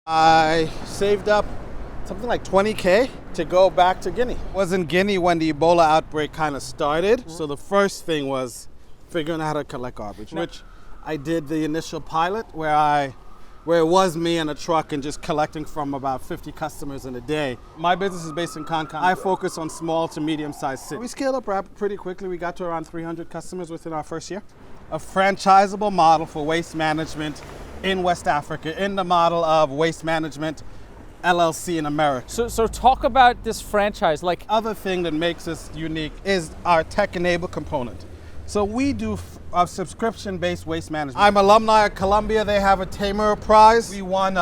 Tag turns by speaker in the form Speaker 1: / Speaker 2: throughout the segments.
Speaker 1: I saved up something like 20K to go back to Guinea. I was in Guinea when the Ebola outbreak kind of started. So the first thing was figuring out how to collect garbage, which I did the initial pilot where it was me and a truck and just collecting from about 50 customers in a day. My business is based in Concon. I focus on small to medium-sized cities. We scaled up pretty quickly. We got to around 300 customers within our first year. A franchisable model for waste management in West Africa, in the model of Waste Management LLC in America.
Speaker 2: So talk about this franchise. Like,
Speaker 1: other thing that makes us unique is our tech-enabled component. So we do a subscription-based waste management. I'm alumni at Columbia. They have a Tamer Prize. We won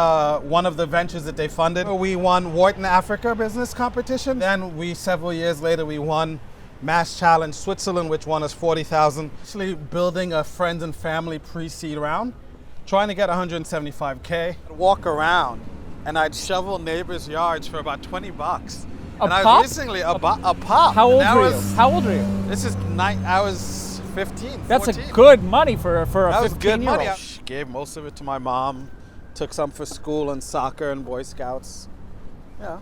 Speaker 1: one of the ventures that they funded. We won Wharton Africa Business Competition. Then several years later, we won Mass Challenge Switzerland, which won us $40,000. Actually building a friends and family pre-seed round, trying to get 175K. I'd walk around and I'd shovel neighbors' yards for about $20.
Speaker 2: I
Speaker 1: was recently a pop.
Speaker 2: How old were you? How old are you?
Speaker 1: This is I was 15,
Speaker 2: That's
Speaker 1: 14.
Speaker 2: a good money for a 15-year-old.
Speaker 1: That was good money. I gave most of it to my mom, took some for school and soccer and Boy Scouts. Yeah,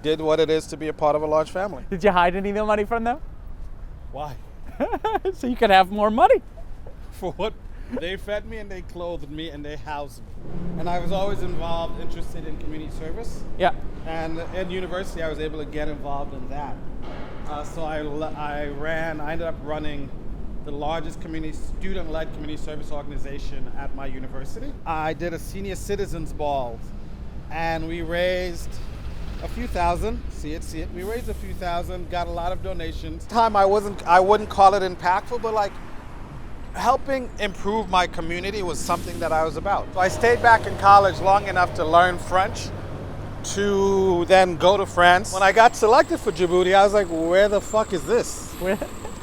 Speaker 1: did what it is to be a part of a large family.
Speaker 2: Did you hide any of the money from them?
Speaker 1: Why?
Speaker 2: So you could have more money.
Speaker 1: For what? They fed me and they clothed me and they housed me. And I was always interested in community service.
Speaker 2: Yeah.
Speaker 1: And at university, I was able to get involved in that. So I ended up running the largest student-led community service organization at my university. I did a senior citizens ball, and we raised a few thousand. See it. We raised a few thousand, got a lot of donations. I wouldn't call it impactful, but like helping improve my community was something that I was about. So I stayed back in college long enough to learn French, to then go to France. When I got selected for Djibouti, I was like, where the fuck is this?
Speaker 2: Where?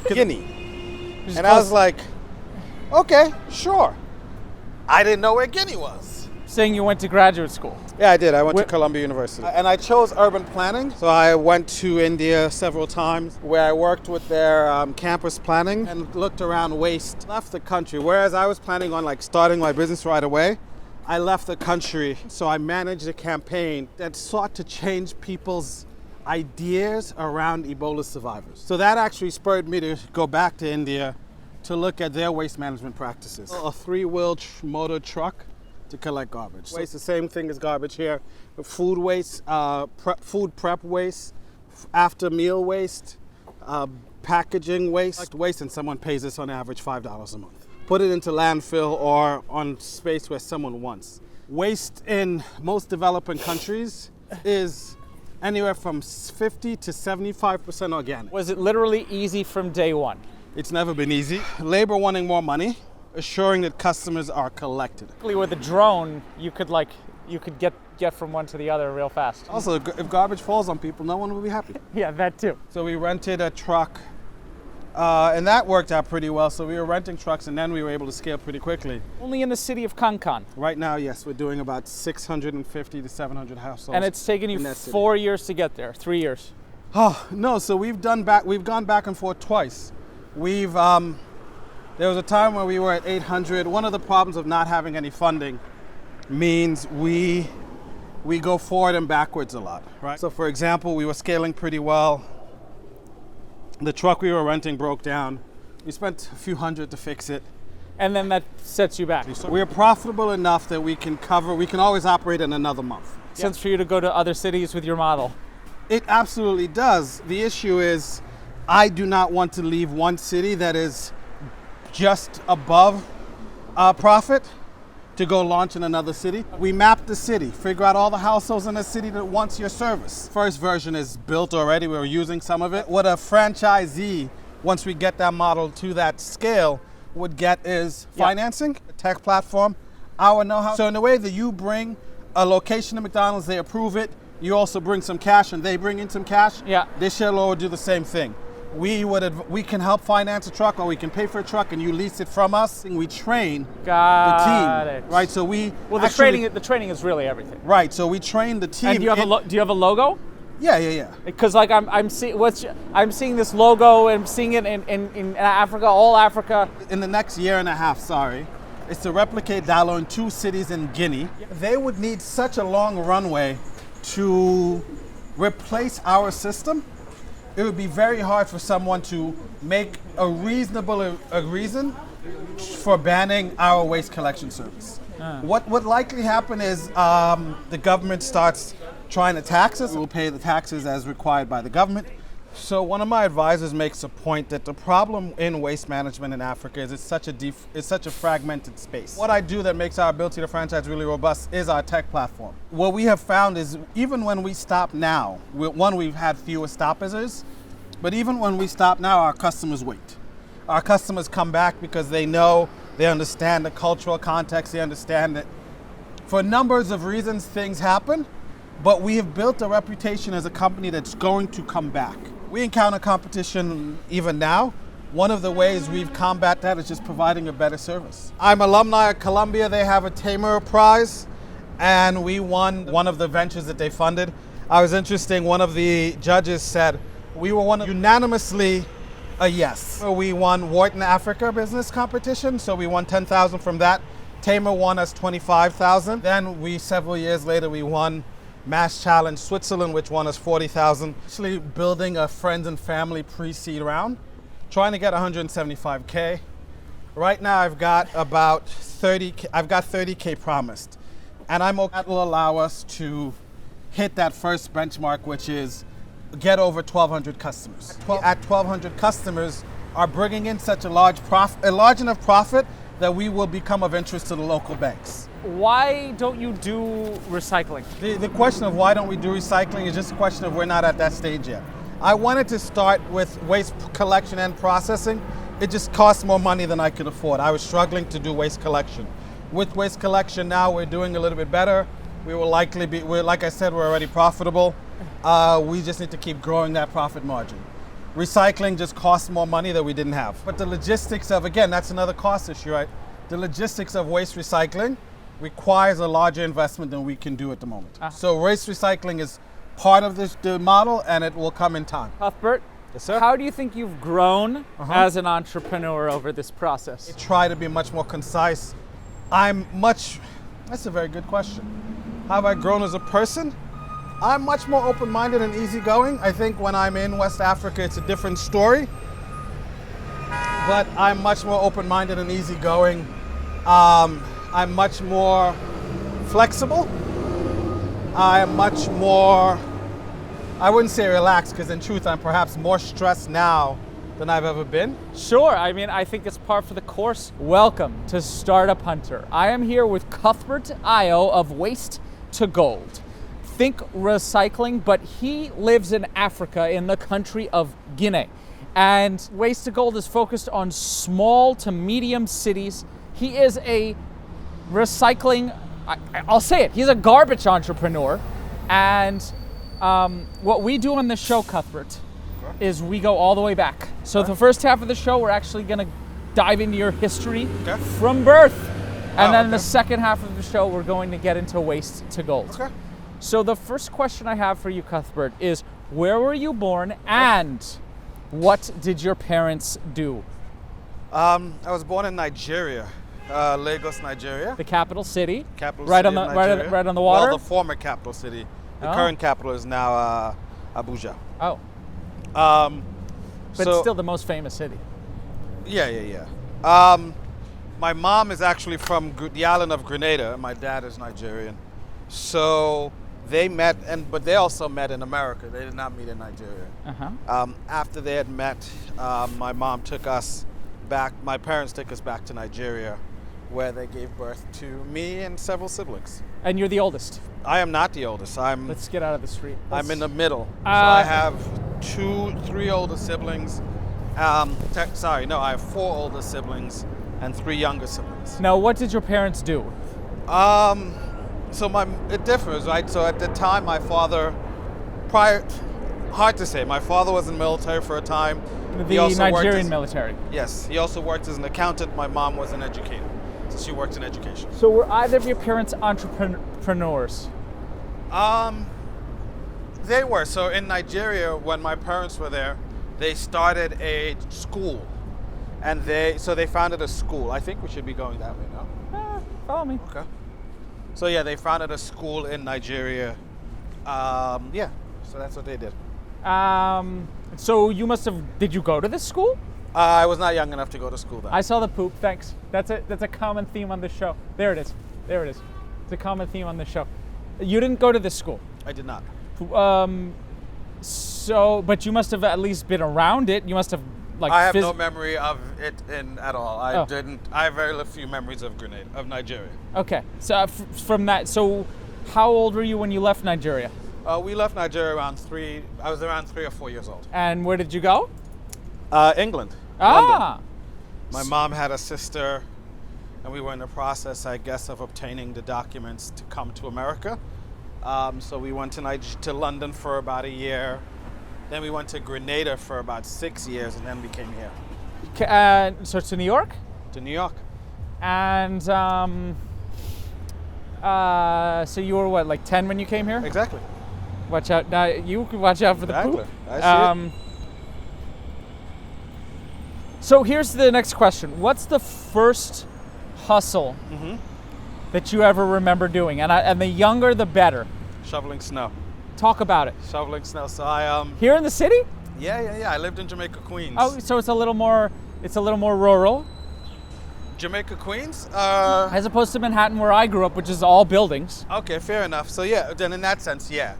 Speaker 1: Guinea. And I was like, okay, sure. I didn't know where Guinea was.
Speaker 2: Saying you went to graduate school.
Speaker 1: Yeah, I did. I went to Columbia University. And I chose urban planning. So I went to India several times where I worked with their campus planning and looked around waste. Left the country. Whereas I was planning on like starting my business right away, I left the country. So I managed a campaign that sought to change people's ideas around Ebola survivors. So that actually spurred me to go back to India to look at their waste management practices. A three-wheel motor truck to collect garbage. Waste, the same thing as garbage here. Food waste, food prep waste, after meal waste, packaging waste, and someone pays us on average $5 a month. Put it into landfill or on space where someone wants. Waste in most developing countries is anywhere from 50 to 75% organic.
Speaker 2: Was it literally easy from day one?
Speaker 1: It's never been easy. Labor wanting more money, assuring that customers are collected.
Speaker 2: With a drone, you could get from one to the other real fast.
Speaker 1: Also, if garbage falls on people, no one will be happy.
Speaker 2: Yeah, that too.
Speaker 1: So we rented a truck, and that worked out pretty well. So we were renting trucks, and then we were able to scale pretty quickly.
Speaker 2: Only in the city of Concon.
Speaker 1: Right now, yes, we're doing about 650 to 700 households.
Speaker 2: And it's taken you 4 years to get there, 3 years.
Speaker 1: Oh no! So we've gone back and forth twice. There was a time where we were at 800. One of the problems of not having any funding means we go forward and backwards a lot, right? So for example, we were scaling pretty well. The truck we were renting broke down. We spent a few hundred to fix it.
Speaker 2: And then that sets you back.
Speaker 1: So we're profitable enough that we can always operate in another month.
Speaker 2: Sense for you to go to other cities with your model.
Speaker 1: It absolutely does. The issue is I do not want to leave one city that is just above profit to go launch in another city. We map the city, figure out all the households in the city that wants your service. First version is built already. We're using some of it. What a franchisee, once we get that model to that scale, would get is financing, a tech platform, our know-how. So in the way that you bring a location to McDonald's, they approve it. You also bring some cash and they bring in some cash.
Speaker 2: Yeah.
Speaker 1: This shell will do the same thing. We can help finance a truck, or we can pay for a truck and you lease it from us, and we train the team. Right, so
Speaker 2: the training is really everything.
Speaker 1: Right, so we train the team.
Speaker 2: And do you have a logo?
Speaker 1: Yeah.
Speaker 2: Because like I'm seeing this logo and I'm seeing it in Africa, all Africa.
Speaker 1: In the next year and a half, is to replicate Dallo in 2 cities in Guinea. They would need such a long runway to replace our system. It would be very hard for someone to make a reasonable reason for banning our waste collection service. What would likely happen is the government starts trying to tax us. We'll pay the taxes as required by the government. So one of my advisors makes a point that the problem in waste management in Africa is it's such a fragmented space. What I do that makes our ability to franchise really robust is our tech platform. What we have found is even when we stop now, we've had fewer stoppers, but even when we stop now, our customers wait. Our customers come back because they know, they understand the cultural context, they understand that for numbers of reasons things happen, but we have built a reputation as a company that's going to come back. We encounter competition even now. One of the ways we've combat that is just providing a better service. I'm alumni at Columbia. They have a Tamer Prize, and we won one of the ventures that they funded. I was interesting, one of the judges said, we were unanimously a yes. We won Wharton Africa Business Competition, so we won 10,000 from that. Tamer won us 25,000. Then several years later, we won Mass Challenge Switzerland, which won us 40,000. Actually building a friends and family pre-seed round, trying to get 175K. Right now I've got about 30K, I've got 30K promised. And that will allow us to hit that first benchmark, which is get over 1,200 customers. At 1,200 customers are bringing in such a large enough profit that we will become of interest to the local banks.
Speaker 2: Why don't you do recycling?
Speaker 1: The question of why don't we do recycling is just a question of we're not at that stage yet. I wanted to start with waste collection and processing. It just costs more money than I could afford. I was struggling to do waste collection. With waste collection now, we're doing a little bit better. We will likely be, like I said, we're already profitable. We just need to keep growing that profit margin. Recycling just costs more money that we didn't have. But the logistics of, again, that's another cost issue, right? The logistics of waste recycling requires a larger investment than we can do at the moment. So waste recycling is part of the model, and it will come in time.
Speaker 2: Cuthbert,
Speaker 1: yes, sir?
Speaker 2: How do you think you've grown as an entrepreneur over this process?
Speaker 1: I try to be much more concise. That's a very good question. How have I grown as a person? I'm much more open-minded and easygoing. I think when I'm in West Africa, it's a different story. But I'm much more open-minded and easygoing. I'm much more flexible. I'm much more, I wouldn't say relaxed, because in truth, I'm perhaps more stressed now than I've ever been.
Speaker 2: Sure, I mean, I think it's par for the course. Welcome to Startup Hunter. I am here with Cuthbert A of Waste to Gold. Think recycling, but he lives in Africa, in the country of Guinea. And Waste to Gold is focused on small to medium cities. He is a recycling, I'll say it, he's a garbage entrepreneur. And what we do on this show, Cuthbert, is we go all the way back. So the first half of the show, we're actually gonna dive into your history from birth. And then the second half of the show, we're going to get into Waste to Gold.
Speaker 1: Okay.
Speaker 2: So the first question I have for you, Cuthbert, is where were you born and what did your parents do?
Speaker 1: I was born in Nigeria, Lagos, Nigeria.
Speaker 2: The capital city?
Speaker 1: Capital
Speaker 2: right
Speaker 1: city
Speaker 2: on the
Speaker 1: of Nigeria.
Speaker 2: right on the water?
Speaker 1: Well, the former capital city. The current capital is now Abuja.
Speaker 2: Oh. But
Speaker 1: So,
Speaker 2: still the most famous city.
Speaker 1: Yeah. My mom is actually from the island of Grenada. My dad is Nigerian. So they met, but they also met in America. They did not meet in Nigeria. After they had met, my mom took us back, my parents took us back to Nigeria, where they gave birth to me and several siblings.
Speaker 2: And you're the oldest.
Speaker 1: I am not the oldest.
Speaker 2: Let's get out of the street.
Speaker 1: I'm in the middle. So I have three older siblings. I have 4 older siblings and 3 younger siblings.
Speaker 2: Now, what did your parents do?
Speaker 1: It differs, right? So at the time, my father, hard to say, my father was in the military for a time.
Speaker 2: The Nigerian military.
Speaker 1: Yes, he also worked as an accountant. My mom was an educator, so she worked in education.
Speaker 2: So were either of your parents entrepreneurs?
Speaker 1: They were. So in Nigeria, when my parents were there, they started a school, and they founded a school. I think we should be going that way now.
Speaker 2: Follow me.
Speaker 1: Okay. So yeah, they founded a school in Nigeria. Yeah, so that's what they did.
Speaker 2: So you must have. Did you go to this school?
Speaker 1: I was not young enough to go to school then.
Speaker 2: I saw the poop. Thanks. That's a common theme on the show. There it is. There it is. It's a common theme on the show. You didn't go to this school.
Speaker 1: I did not.
Speaker 2: So, but you must have at least been around it. You must have like.
Speaker 1: I have no memory of it at all. I
Speaker 2: Oh.
Speaker 1: didn't. I have very few memories of Nigeria.
Speaker 2: Okay. So from that, so how old were you when you left Nigeria?
Speaker 1: We left Nigeria around 3. I was around 3 or 4 years old.
Speaker 2: And where did you go?
Speaker 1: England.
Speaker 2: Ah.
Speaker 1: London. My mom had a sister, and we were in the process, I guess, of obtaining the documents to come to America. So we went to London for about a year. Then we went to Grenada for about 6 years, and then we came here
Speaker 2: So to New York.
Speaker 1: to New York.
Speaker 2: And so you were what, like 10 when you came here?
Speaker 1: Exactly.
Speaker 2: Watch out! Now you can watch out for the
Speaker 1: Exactly.
Speaker 2: poop.
Speaker 1: I see it.
Speaker 2: So here's the next question: what's the first hustle that you ever remember doing? And the younger, the better.
Speaker 1: Shoveling snow.
Speaker 2: Talk about it.
Speaker 1: Shoveling snow. So I
Speaker 2: Here in the city?
Speaker 1: Yeah. I lived in Jamaica, Queens.
Speaker 2: Oh, so it's a little more rural,
Speaker 1: Jamaica, Queens.
Speaker 2: as opposed to Manhattan, where I grew up, which is all buildings.
Speaker 1: Okay, fair enough. So yeah, then in that sense, yeah.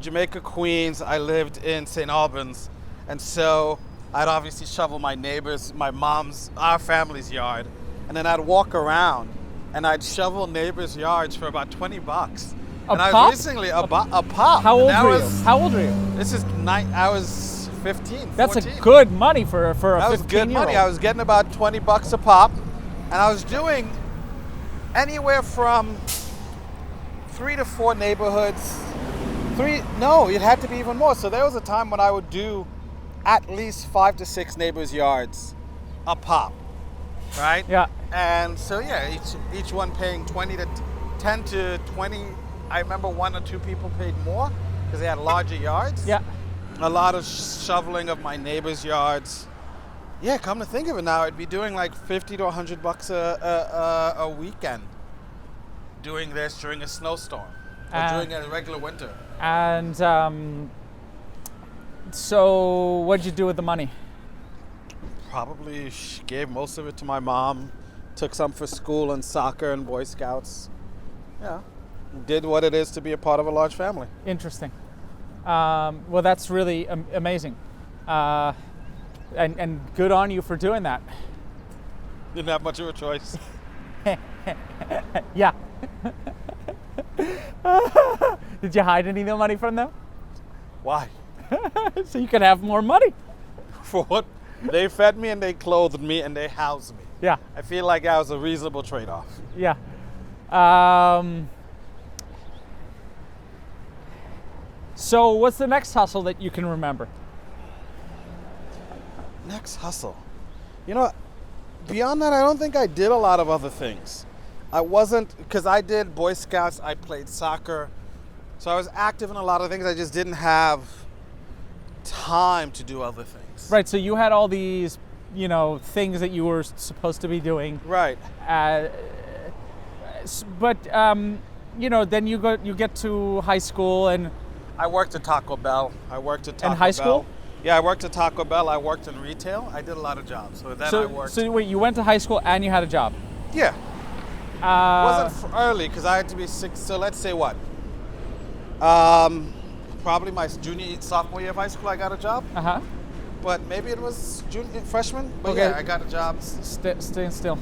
Speaker 1: Jamaica, Queens, I lived in St. Albans, and so I'd obviously shovel my neighbors, our family's yard, and then I'd walk around and I'd shovel neighbors' yards for about $20.
Speaker 2: A
Speaker 1: and
Speaker 2: pop?
Speaker 1: I was recently a pop.
Speaker 2: How old
Speaker 1: And
Speaker 2: were you? How old were you?
Speaker 1: This is I was 15.
Speaker 2: That's
Speaker 1: 14.
Speaker 2: a good money for a
Speaker 1: That was
Speaker 2: 15-year-old.
Speaker 1: good money. I was getting about $20 a pop, and I was doing anywhere from 3 to 4 neighborhoods. No, it had to be even more. So there was a time when I would do at least 5 to 6 neighbors' yards a pop, right?
Speaker 2: Yeah.
Speaker 1: And so yeah, each one paying 10 to 20. I remember 1 or 2 people paid more because they had larger yards.
Speaker 2: Yeah.
Speaker 1: A lot of shoveling of my neighbors' yards. Yeah, come to think of it now, I'd be doing like $50 to $100 a weekend doing this during a snowstorm or during a regular winter.
Speaker 2: And so what'd you do with the money?
Speaker 1: Probably gave most of it to my mom, took some for school and soccer and Boy Scouts. Yeah, did what it is to be a part of a large family.
Speaker 2: Interesting. Well, that's really amazing. And good on you for doing that.
Speaker 1: Didn't have much of a choice.
Speaker 2: Yeah. Did you hide any of the money from them?
Speaker 1: Why?
Speaker 2: So you could have more money.
Speaker 1: For what? They fed me and they clothed me and they housed me.
Speaker 2: Yeah.
Speaker 1: I feel like that was a reasonable trade-off.
Speaker 2: Yeah. So what's the next hustle that you can remember?
Speaker 1: Next hustle. You know, beyond that, I don't think I did a lot of other things. I wasn't, because I did Boy Scouts, I played soccer, so I was active in a lot of things. I just didn't have time to do other things.
Speaker 2: Right, so you had all these, things that you were supposed to be doing.
Speaker 1: Right.
Speaker 2: But then you get to high school and.
Speaker 1: I worked at Taco Bell.
Speaker 2: In high school?
Speaker 1: Yeah, I worked at Taco Bell. I worked in retail. I did a lot of jobs. So then I worked.
Speaker 2: So wait, you went to high school and you had a job?
Speaker 1: Yeah. Wasn't early because I had to be 6. So let's say what? Probably my sophomore year of high school, I got a job.
Speaker 2: Uh-huh.
Speaker 1: But maybe it was freshman. But
Speaker 2: Okay.
Speaker 1: yeah, I got a job.
Speaker 2: Stay still.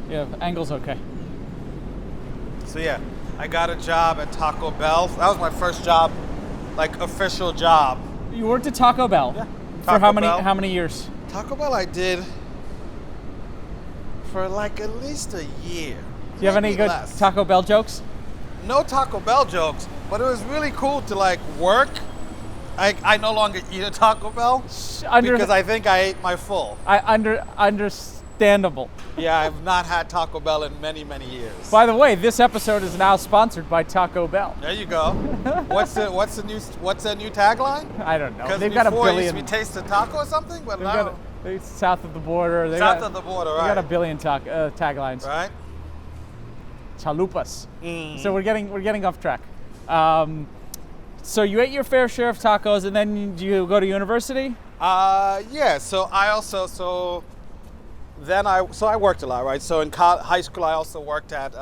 Speaker 2: Yeah, angle's okay.
Speaker 1: So yeah, I got a job at Taco Bell. That was my first job, like official job.
Speaker 2: You worked at Taco Bell?
Speaker 1: Yeah.
Speaker 2: For
Speaker 1: Taco Bell.
Speaker 2: how many years?
Speaker 1: Taco Bell I did for like at least a year.
Speaker 2: Do you have any
Speaker 1: maybe
Speaker 2: good
Speaker 1: less.
Speaker 2: Taco Bell jokes?
Speaker 1: No Taco Bell jokes, but it was really cool to like work. I no longer eat at Taco Bell because I think I ate my full.
Speaker 2: I understandable.
Speaker 1: Yeah, I've not had Taco Bell in many, many years.
Speaker 2: By the way, this episode is now sponsored by Taco Bell.
Speaker 1: There you go. What's the new tagline?
Speaker 2: I don't know.
Speaker 1: Because
Speaker 2: They've got a
Speaker 1: before it
Speaker 2: billion.
Speaker 1: used to be Taste the Taco or something, but
Speaker 2: They've
Speaker 1: now
Speaker 2: got it's south of the border.
Speaker 1: south of the border,
Speaker 2: They
Speaker 1: right?
Speaker 2: got a billion taglines.
Speaker 1: Right.
Speaker 2: Chalupas. So we're getting off track. So you ate your fair share of tacos, and then you go to university.
Speaker 1: Yeah. So I worked a lot, right? So in high school, I also worked at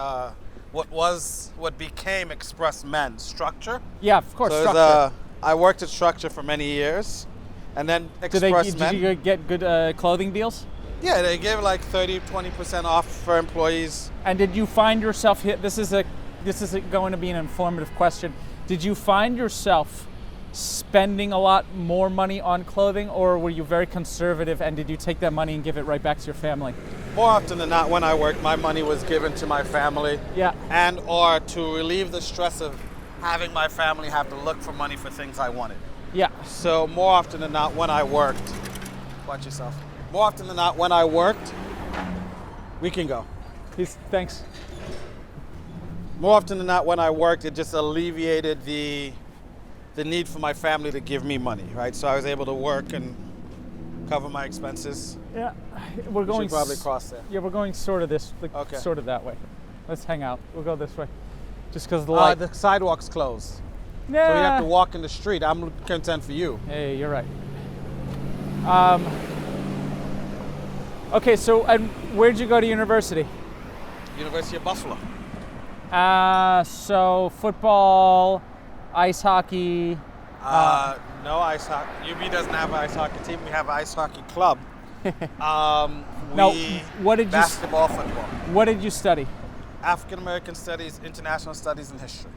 Speaker 1: what became Express Men's Structure.
Speaker 2: Yeah, of course.
Speaker 1: So
Speaker 2: Structure.
Speaker 1: I worked at Structure for many years, and then
Speaker 2: Did
Speaker 1: Men.
Speaker 2: you get good clothing deals?
Speaker 1: Yeah, they gave like 30-20% off for employees.
Speaker 2: And did you find yourself hit? This is going to be an informative question. Did you find yourself spending a lot more money on clothing, or were you very conservative and did you take that money and give it right back to your family?
Speaker 1: More often than not, when I worked, my money was given to my family.
Speaker 2: Yeah.
Speaker 1: And or to relieve the stress of having my family have to look for money for things I wanted.
Speaker 2: Yeah.
Speaker 1: So more often than not, when I worked, watch yourself. More often than not, when I worked, we can go.
Speaker 2: Thanks.
Speaker 1: More often than not, when I worked, it just alleviated the need for my family to give me money, right? So I was able to work and cover my expenses.
Speaker 2: Yeah, we're going.
Speaker 1: We should probably cross there.
Speaker 2: Yeah, we're going sort of
Speaker 1: Okay.
Speaker 2: sort of that way. Let's hang out. We'll go this way, just because the light.
Speaker 1: The sidewalk's closed,
Speaker 2: Yeah.
Speaker 1: so we have to walk in the street. I'm content for you.
Speaker 2: Hey, you're right. Okay, so and where'd you go to university?
Speaker 1: University of Buffalo.
Speaker 2: So football, ice hockey.
Speaker 1: No ice hockey. UB doesn't have an ice hockey team. We have an ice hockey club.
Speaker 2: Now, what did you
Speaker 1: basketball, football.
Speaker 2: What did you study?
Speaker 1: African American studies, international studies, and history.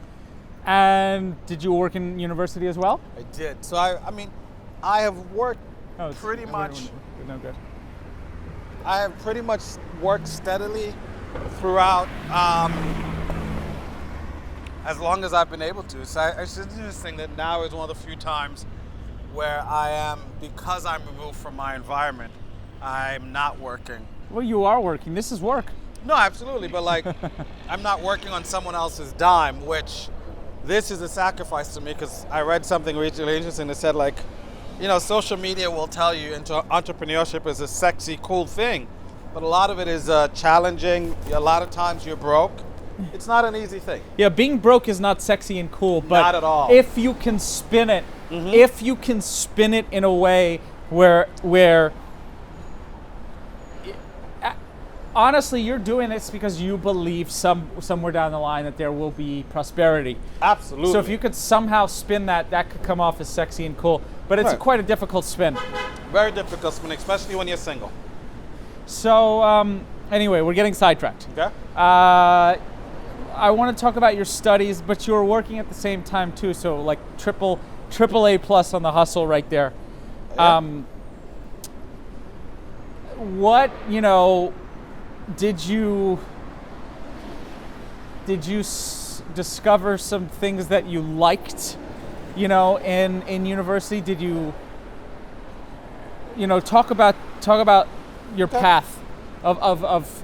Speaker 2: And did you work in university as well?
Speaker 1: I did. So I have worked pretty much.
Speaker 2: No good.
Speaker 1: I have pretty much worked steadily throughout as long as I've been able to. So it's interesting that now is one of the few times where I am, because I'm removed from my environment, I'm not working.
Speaker 2: Well, you are working. This is work.
Speaker 1: No, absolutely, but like I'm not working on someone else's dime, which this is a sacrifice to me, because I read something really interesting that said, like, you know, social media will tell you entrepreneurship is a sexy, cool thing, but a lot of it is challenging. A lot of times you're broke. It's not an easy thing.
Speaker 2: Yeah, being broke is not sexy and cool, but
Speaker 1: not at all.
Speaker 2: If you can spin it, in a way where honestly, you're doing this because you believe somewhere down the line that there will be prosperity.
Speaker 1: Absolutely.
Speaker 2: So if you could somehow spin that could come off as sexy and cool. But it's quite a difficult spin.
Speaker 1: Very difficult spin, especially when you're single.
Speaker 2: So anyway, we're getting sidetracked.
Speaker 1: Okay.
Speaker 2: I want to talk about your studies, but you're working at the same time too. So like triple A plus on the hustle right there.
Speaker 1: Yeah.
Speaker 2: What, did you discover some things that you liked, in university? Did you, talk about your path of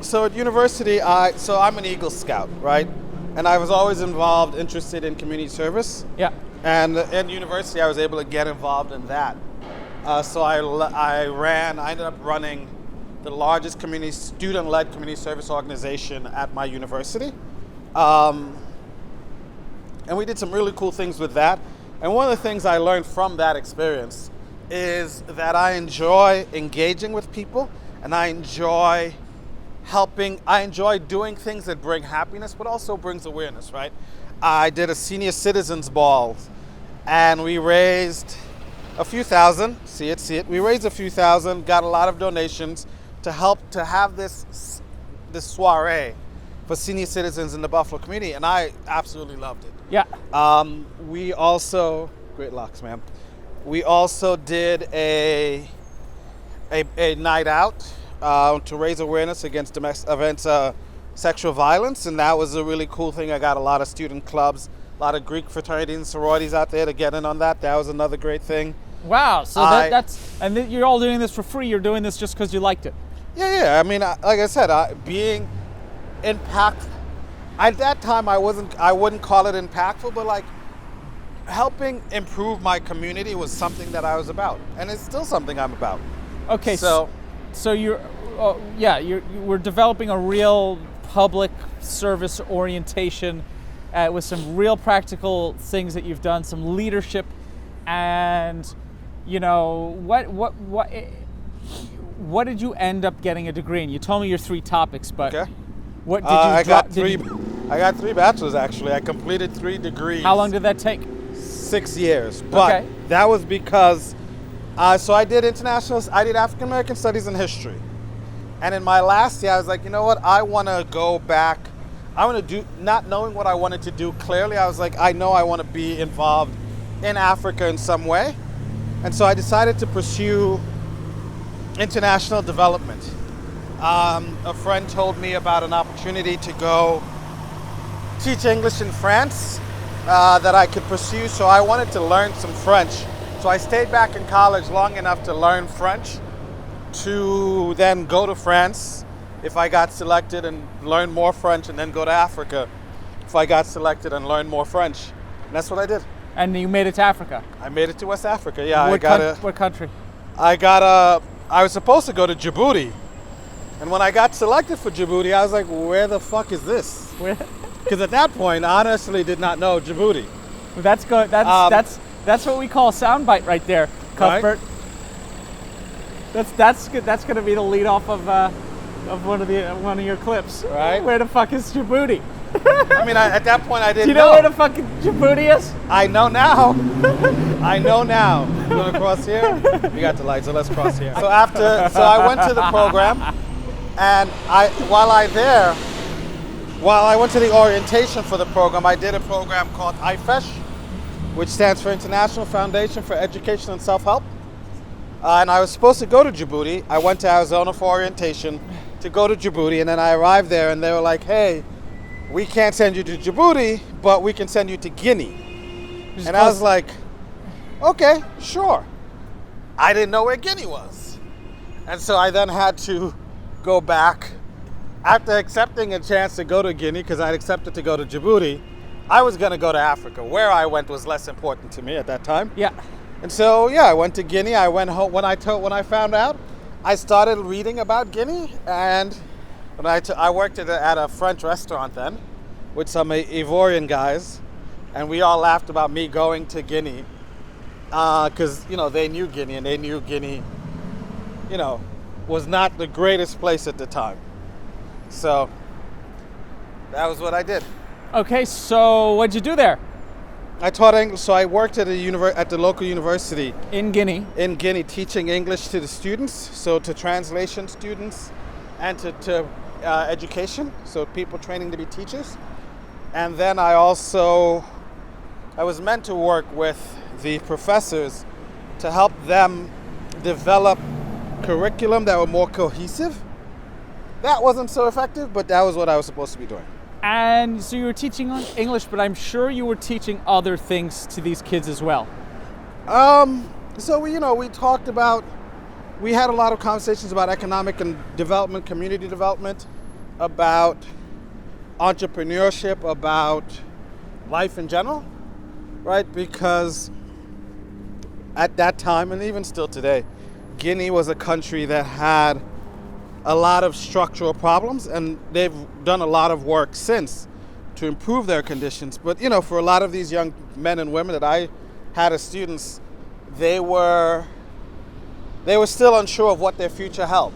Speaker 1: So at university, I'm an Eagle Scout, right? And I was always interested in community service.
Speaker 2: Yeah.
Speaker 1: And in university, I was able to get involved in that. So I ended up running the largest student-led community service organization at my university. And we did some really cool things with that. And one of the things I learned from that experience is that I enjoy engaging with people, and I enjoy doing things that bring happiness, but also brings awareness, right? I did a senior citizens ball, and we raised a few thousand, see it. We raised a few thousand, got a lot of donations to help to have this soiree for senior citizens in the Buffalo community, and I absolutely loved it.
Speaker 2: Yeah.
Speaker 1: We also, great locks, ma'am. We also did a night out to raise awareness against sexual violence, and that was a really cool thing. I got a lot of student clubs, a lot of Greek fraternities and sororities out there to get in on that. That was another great thing.
Speaker 2: Wow. So you're all doing this for free. You're doing this just because you liked it.
Speaker 1: Yeah. I mean, like I said, being impactful. At that time, I wouldn't call it impactful, but like helping improve my community was something that I was about, and it's still something I'm about.
Speaker 2: Okay. So we're developing a real public service orientation with some real practical things that you've done, some leadership, and what did you end up getting a degree in? You told me your 3 topics, but
Speaker 1: okay.
Speaker 2: What did you
Speaker 1: I got 3 bachelors actually. I completed 3 degrees.
Speaker 2: How long did that take?
Speaker 1: 6 years. But that was because so I did African American studies and history. And in my last year I was like, you know what? I want to go back. I want to do, not knowing what I wanted to do clearly, I was like, I know I want to be involved in Africa in some way. And so I decided to pursue international development. A friend told me about an opportunity to go teach English in France that I could pursue, so I wanted to learn some French. So I stayed back in college long enough to learn French, to then go to France if I got selected and learn more French, and then go to Africa if I got selected and learn more French. And that's what I did.
Speaker 2: And you made it to Africa?
Speaker 1: I made it to West Africa, yeah.
Speaker 2: What country?
Speaker 1: I was supposed to go to Djibouti. And when I got selected for Djibouti, I was like, where the fuck is this? Because at that point, I honestly did not know Djibouti.
Speaker 2: That's good. That's what we call a soundbite right there, Cuthbert. Right? That's good. That's going to be the lead off of one of your clips.
Speaker 1: Right.
Speaker 2: Where the fuck is Djibouti?
Speaker 1: I mean, at that point, I didn't know.
Speaker 2: Do you know where the fucking Djibouti is?
Speaker 1: I know now. I know now. You want to cross here? We got the light, so let's cross here. So I went to the program, and while I went to the orientation for the program, I did a program called IFESH, which stands for International Foundation for Education and Self-Help. And I was supposed to go to Djibouti. I went to Arizona for orientation to go to Djibouti, and then I arrived there, and they were like, hey, we can't send you to Djibouti, but we can send you to Guinea. And I was like, okay, sure. I didn't know where Guinea was. And so I then had to go back. After accepting a chance to go to Guinea, because I'd accepted to go to Djibouti, I was going to go to Africa. Where I went was less important to me at that time.
Speaker 2: Yeah.
Speaker 1: And so, yeah, I went to Guinea. I went home. When I found out, I started reading about Guinea, and when I worked at a French restaurant then with some Ivorian guys, and we all laughed about me going to Guinea because, they knew Guinea, and they knew Guinea, was not the greatest place at the time. So that was what I did.
Speaker 2: Okay, so what'd you do there?
Speaker 1: I taught English, so I worked at the local university.
Speaker 2: In Guinea?
Speaker 1: In Guinea, teaching English to the students, so to translation students and to education, so people training to be teachers. And then I was meant to work with the professors to help them develop curriculum that were more cohesive. That wasn't so effective, but that was what I was supposed to be doing.
Speaker 2: And so you were teaching English, but I'm sure you were teaching other things to these kids as well.
Speaker 1: So we talked about, we had a lot of conversations about economic and development, community development, about entrepreneurship, about life in general, right? Because at that time, and even still today, Guinea was a country that had a lot of structural problems, and they've done a lot of work since to improve their conditions. But for a lot of these young men and women that I had as students, they were still unsure of what their future held,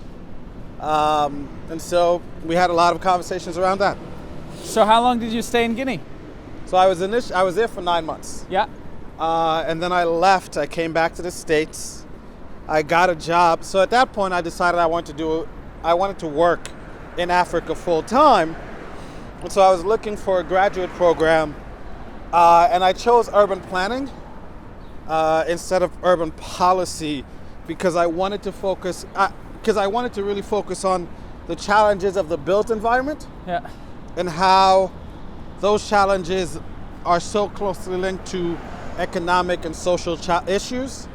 Speaker 1: and so we had a lot of conversations around that.
Speaker 2: So how long did you stay in Guinea?
Speaker 1: So I was there for 9 months.
Speaker 2: Yeah.
Speaker 1: And then I left. I came back to the States. I got a job. So at that point, I decided I wanted to work in Africa full time. And so I was looking for a graduate program, and I chose urban planning instead of urban policy because I wanted to really focus on the challenges of the built environment.
Speaker 2: Yeah.
Speaker 1: And how those challenges are so closely linked to economic and social issues.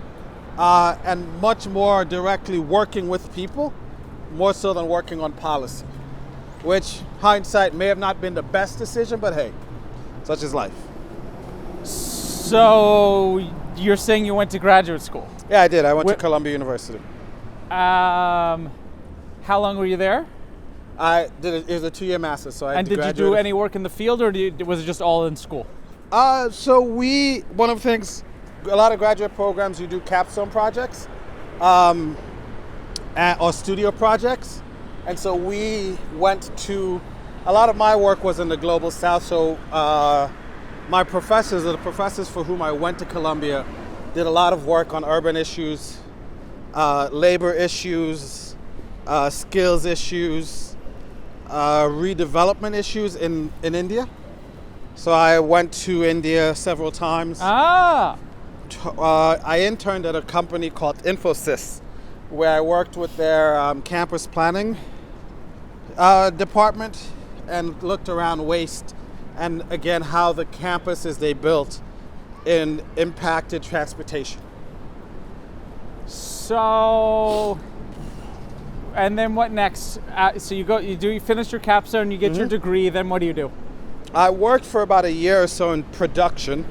Speaker 1: and much more directly working with people, more so than working on policy, which hindsight may have not been the best decision, but hey, such is life.
Speaker 2: So you're saying you went to graduate school?
Speaker 1: Yeah, I did. I went to Columbia University.
Speaker 2: How long were you there?
Speaker 1: It was a 2-year master's, so I
Speaker 2: And did you do any work in the field, or was it just all in school?
Speaker 1: So one of the things, a lot of graduate programs, you do capstone projects or studio projects. And so we went to, a lot of my work was in the global south. So my professors, or the professors for whom I went to Columbia, did a lot of work on urban issues, labor issues, skills issues, redevelopment issues in India. So I went to India several times. I interned at a company called Infosys, where I worked with their campus planning department and looked around waste and again how the campuses they built impacted transportation.
Speaker 2: So, and then what next? So you finish your capstone, you get your degree, then what do you do?
Speaker 1: I worked for about a year or so in production.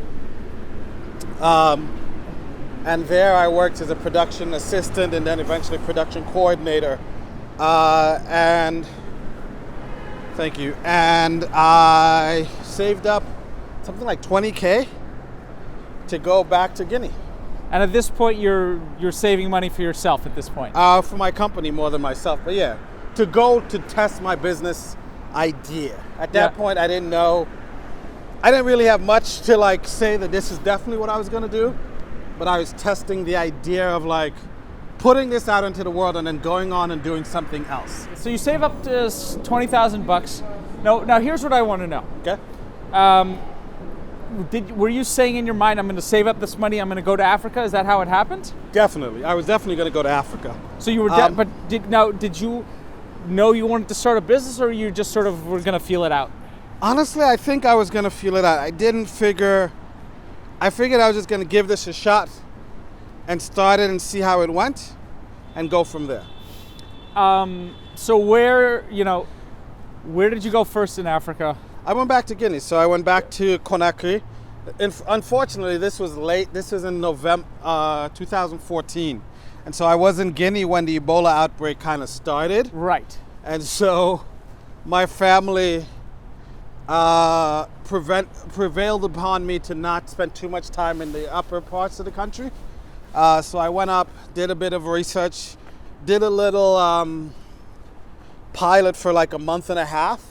Speaker 1: And there I worked as a production assistant and then eventually production coordinator. And thank you. And I saved up something like $20K to go back to Guinea.
Speaker 2: And at this point, you're saving money for yourself at this point?
Speaker 1: For my company more than myself, but yeah. To go to test my business idea. At that point, I didn't know. I didn't really have much to like say that this is definitely what I was going to do, but I was testing the idea of like putting this out into the world and then going on and doing something else.
Speaker 2: So you save up to $20,000. Now here's what I want to know.
Speaker 1: Okay.
Speaker 2: Were you saying in your mind, I'm going to save up this money, I'm going to go to Africa? Is that how it happened?
Speaker 1: Definitely. I was definitely going to go to Africa.
Speaker 2: So you were, but did you know you wanted to start a business, or you just sort of were going to feel it out?
Speaker 1: Honestly, I think I was going to feel it out. I figured I was just going to give this a shot and start it and see how it went and go from there.
Speaker 2: So where did you go first in Africa?
Speaker 1: I went back to Guinea. So I went back to Conakry. Unfortunately, this was late. This was in November 2014. And so I was in Guinea when the Ebola outbreak kind of started.
Speaker 2: Right.
Speaker 1: And so my family prevailed upon me to not spend too much time in the upper parts of the country. So I went up, did a bit of research, did a little pilot for like a month and a half.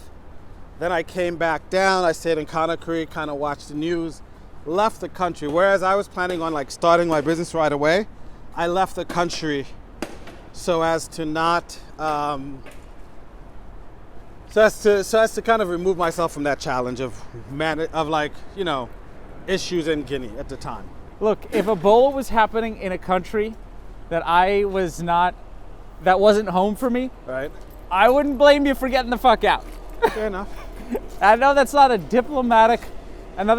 Speaker 1: Then I came back down, I stayed in Conakry, kind of watched the news, left the country. Whereas I was planning on like starting my business right away, I left the country so as to not, so as to kind of remove myself from that challenge of issues in Guinea at the time.
Speaker 2: Look, if Ebola was happening in a country that that wasn't home for me,
Speaker 1: right,
Speaker 2: I wouldn't blame you for getting the fuck out.
Speaker 1: Fair enough.
Speaker 2: I know that's not a diplomatic, and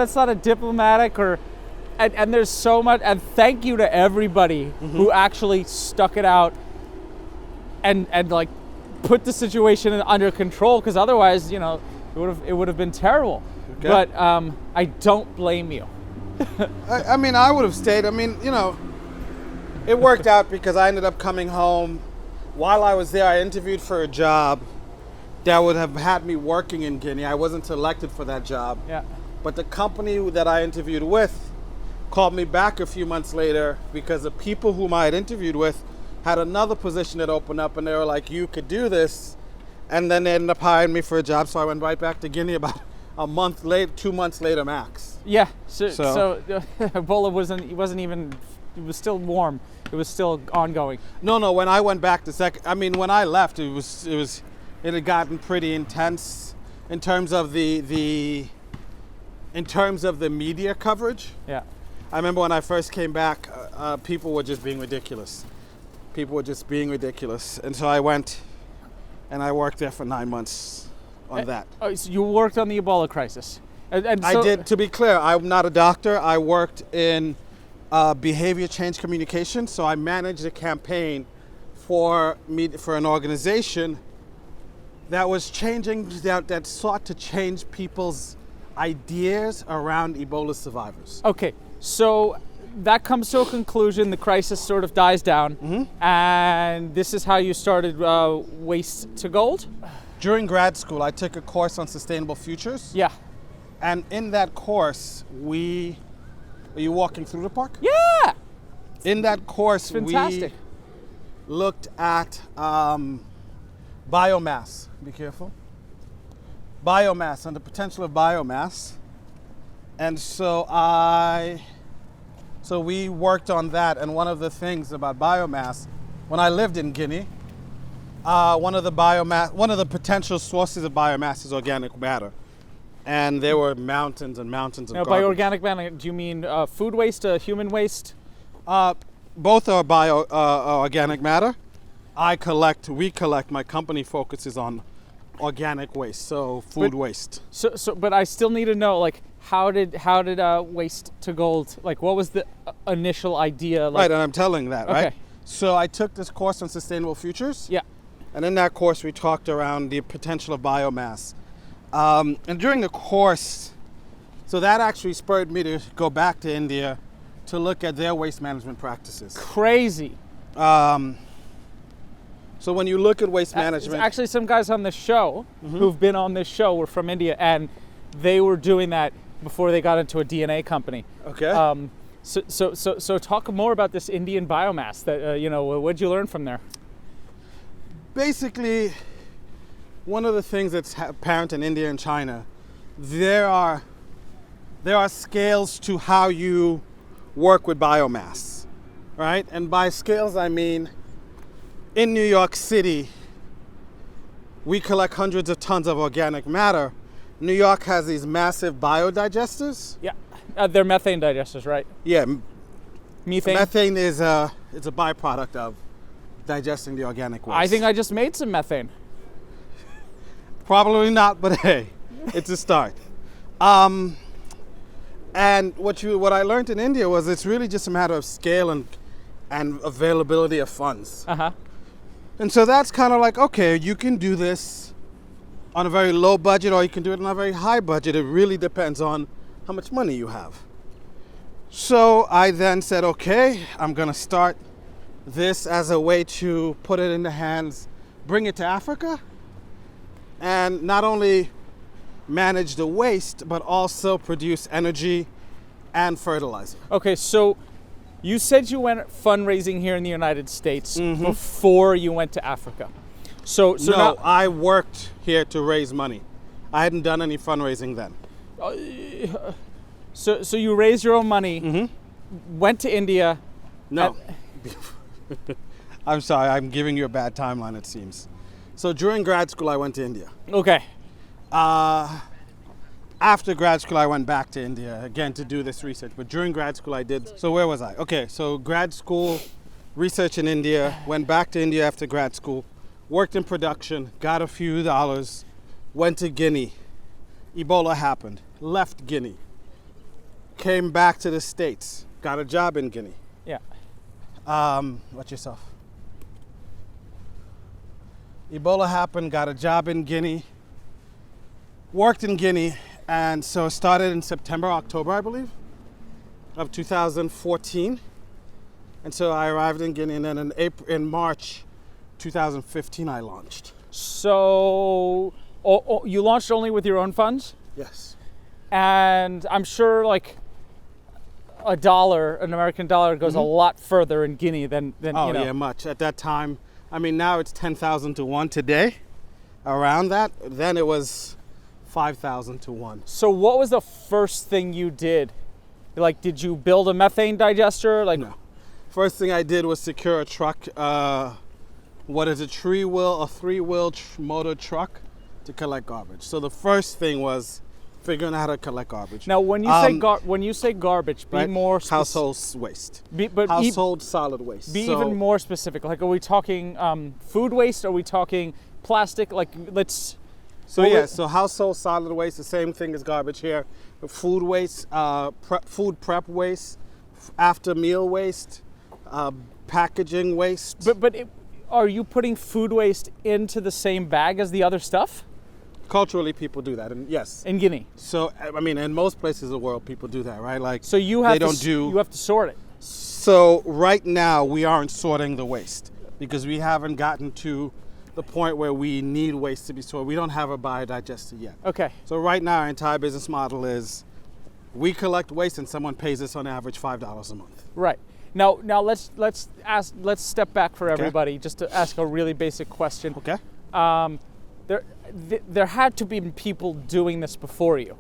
Speaker 2: there's so much, and thank you to everybody who actually stuck it out and like put the situation under control, because otherwise, it would have been terrible. Okay. But I don't blame you.
Speaker 1: I mean, I would have stayed. I mean, it worked out because I ended up coming home. While I was there, I interviewed for a job that would have had me working in Guinea. I wasn't selected for that job.
Speaker 2: Yeah.
Speaker 1: But the company that I interviewed with called me back a few months later because the people whom I had interviewed with had another position that opened up, and they were like, you could do this. And then they ended up hiring me for a job, so I went right back to Guinea about a month later, 2 months later max.
Speaker 2: Yeah, so Ebola wasn't even, it was still warm. It was still ongoing.
Speaker 1: No, when I went back when I left, it had gotten pretty intense in terms of the media coverage.
Speaker 2: Yeah.
Speaker 1: I remember when I first came back, people were just being ridiculous. And so I went and I worked there for 9 months on that.
Speaker 2: Oh, so you worked on the Ebola crisis? And so,
Speaker 1: I did. To be clear, I'm not a doctor. I worked in behavior change communication. So I managed a campaign for an organization that was that sought to change people's ideas around Ebola survivors.
Speaker 2: Okay, so that comes to a conclusion. The crisis sort of dies down, and this is how you started Waste to Gold?
Speaker 1: During grad school, I took a course on sustainable futures.
Speaker 2: Yeah.
Speaker 1: And in that course, are you walking through the park?
Speaker 2: Yeah!
Speaker 1: In that course,
Speaker 2: Fantastic.
Speaker 1: we looked at biomass. Be careful. Biomass and the potential of biomass. And so we worked on that. And one of the things about biomass, when I lived in Guinea, one of the potential sources of biomass is organic matter. And there were mountains and mountains of
Speaker 2: Now,
Speaker 1: garbage.
Speaker 2: by organic matter, do you mean food waste, human waste?
Speaker 1: Both are organic matter. We collect, my company focuses on organic waste, so food waste.
Speaker 2: But I still need to know, like, how did Waste to Gold, like, what was the initial idea? Like?
Speaker 1: Right, and I'm telling that, right?
Speaker 2: Okay.
Speaker 1: So I took this course on sustainable futures.
Speaker 2: Yeah.
Speaker 1: And in that course, we talked around the potential of biomass. And during the course, so that actually spurred me to go back to India to look at their waste management practices.
Speaker 2: Crazy.
Speaker 1: So when you look at waste management...
Speaker 2: Actually, some guys on this show who've been on this show were from India, and they were doing that before they got into a DNA company.
Speaker 1: Okay.
Speaker 2: So talk more about this Indian biomass. That what'd you learn from there?
Speaker 1: Basically, one of the things that's apparent in India and China, there are scales to how you work with biomass, right? And by scales, I mean, in New York City, we collect hundreds of tons of organic matter. New York has these massive biodigesters.
Speaker 2: Yeah, they're methane digesters, right?
Speaker 1: Yeah,
Speaker 2: Methane.
Speaker 1: methane is a byproduct of digesting the organic waste.
Speaker 2: I think I just made some methane.
Speaker 1: Probably not, but hey, it's a start. And what I learned in India was it's really just a matter of scale and availability of funds. And so that's kind of like, okay, you can do this on a very low budget or you can do it on a very high budget. It really depends on how much money you have. So I then said, okay, I'm going to start this as a way to put it in the hands, bring it to Africa, and not only manage the waste, but also produce energy and fertilizer.
Speaker 2: Okay, so you said you went fundraising here in the United States before you went to Africa. So
Speaker 1: No,
Speaker 2: now,
Speaker 1: I worked here to raise money. I hadn't done any fundraising then.
Speaker 2: so you raised your own money, went to India.
Speaker 1: No. I'm sorry, I'm giving you a bad timeline, it seems. So during grad school, I went to India.
Speaker 2: Okay.
Speaker 1: After grad school, I went back to India again to do this research. But during grad school, I did. So where was I? Okay, so grad school, research in India, went back to India after grad school, worked in production, got a few dollars, went to Guinea. Ebola happened, left Guinea, came back to the States, got a job in Guinea.
Speaker 2: Yeah.
Speaker 1: Watch yourself. Ebola happened, got a job in Guinea, worked in Guinea, and so it started in September, October, I believe, of 2014. And so I arrived in Guinea, and then in March 2015, I launched.
Speaker 2: So you launched only with your own funds?
Speaker 1: Yes.
Speaker 2: And I'm sure like an American dollar goes a lot further in Guinea than
Speaker 1: Oh, yeah, much. At that time, I mean, now it's 10,000 to 1 today, around that. Then it was 5,000 to 1.
Speaker 2: So what was the first thing you did? Like, did you build a methane digester? Like,
Speaker 1: No. First thing I did was secure a truck, a three-wheel motor truck to collect garbage. So the first thing was figuring out how to collect garbage.
Speaker 2: Now, when you say garbage, be
Speaker 1: right?
Speaker 2: more
Speaker 1: Household waste.
Speaker 2: but
Speaker 1: Household solid waste.
Speaker 2: Be
Speaker 1: So-
Speaker 2: even more specific. Like, are we talking food waste? Are we talking plastic? Like, let's.
Speaker 1: So household solid waste, the same thing as garbage here. Food waste, food prep waste, after meal waste, packaging waste.
Speaker 2: Are you putting food waste into the same bag as the other stuff?
Speaker 1: Culturally, people do that, and yes.
Speaker 2: In Guinea.
Speaker 1: So, I mean, in most places of the world, people do that, right? Like,
Speaker 2: so you have
Speaker 1: you
Speaker 2: have to sort it.
Speaker 1: So right now, we aren't sorting the waste because we haven't gotten to the point where we need waste to be sorted. We don't have a biodigester yet.
Speaker 2: Okay.
Speaker 1: So right now, our entire business model is we collect waste and someone pays us on average $5 a month.
Speaker 2: Right. Now let's step back for everybody just to ask a really basic question.
Speaker 1: Okay.
Speaker 2: There had to be people doing this before you.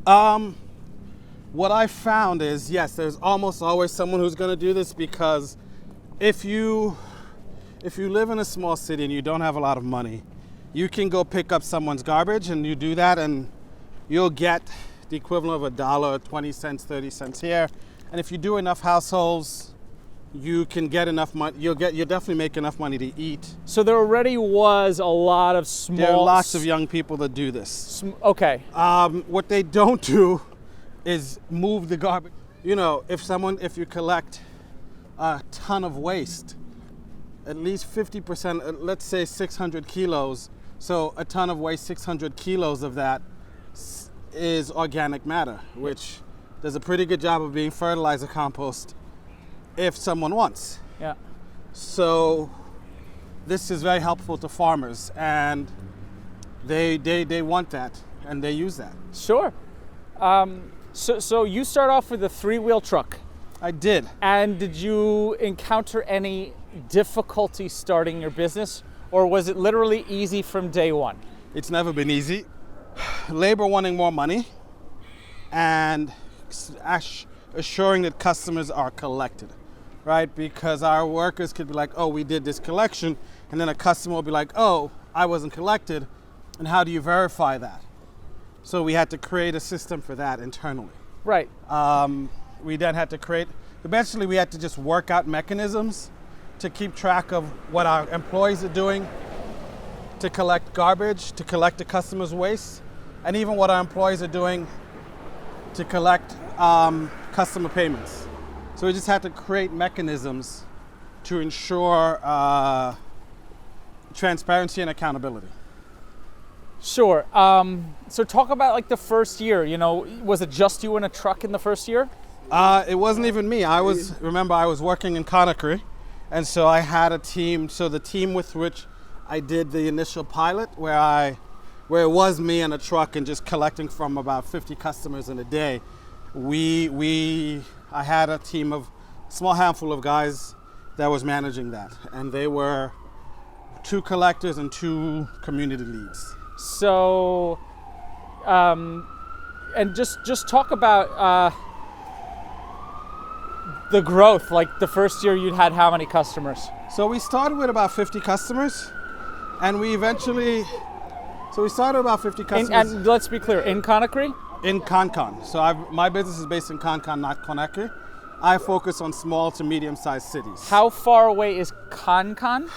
Speaker 1: What I found is, yes, there's almost always someone who's going to do this, because if you live in a small city and you don't have a lot of money, you can go pick up someone's garbage, and you do that and you'll get the equivalent of $1, 20 cents, 30 cents here. And if you do enough households, you can get enough money. You'll definitely make enough money to eat.
Speaker 2: So there already was a lot of small.
Speaker 1: There are lots of young people that do this.
Speaker 2: Okay.
Speaker 1: What they don't do is move the garbage. You know, if you collect a ton of waste, at least 50%, let's say 600 kilos. So a ton of waste, 600 kilos of that is organic matter, which does a pretty good job of being fertilizer compost if someone wants.
Speaker 2: Yeah. So
Speaker 1: this is very helpful to farmers, and they want that, and they use that.
Speaker 2: Sure. So you start off with a 3-wheel truck.
Speaker 1: I did.
Speaker 2: And did you encounter any difficulty starting your business, or was it literally easy from day one?
Speaker 1: It's never been easy. Labor wanting more money, and assuring that customers are collected, right? Because our workers could be like, oh, we did this collection, and then a customer will be like, oh, I wasn't collected, and how do you verify that? So we had to create a system for that internally.
Speaker 2: Right.
Speaker 1: We then had to eventually we had to just work out mechanisms to keep track of what our employees are doing, to collect garbage, to collect the customer's waste, and even what our employees are doing to collect customer payments. So we just had to create mechanisms to ensure transparency and accountability.
Speaker 2: Sure. So talk about like the first year. You know, was it just you in a truck in the first year?
Speaker 1: It wasn't even me. I was working in Conakry, and so I had a team. So the team with which I did the initial pilot, where it was me in a truck and just collecting from about 50 customers in a day, I had a team of small handful of guys that was managing that, and they were 2 collectors and 2 community leads.
Speaker 2: So, and just talk about the growth. Like the first year, you'd had how many customers?
Speaker 1: So we started with about 50 customers, and we started about 50 customers.
Speaker 2: And let's be clear, in Conakry?
Speaker 1: In Kankan. So my business is based in Kankan, not Conakry. I focus on small to medium-sized cities.
Speaker 2: How far away is Kankan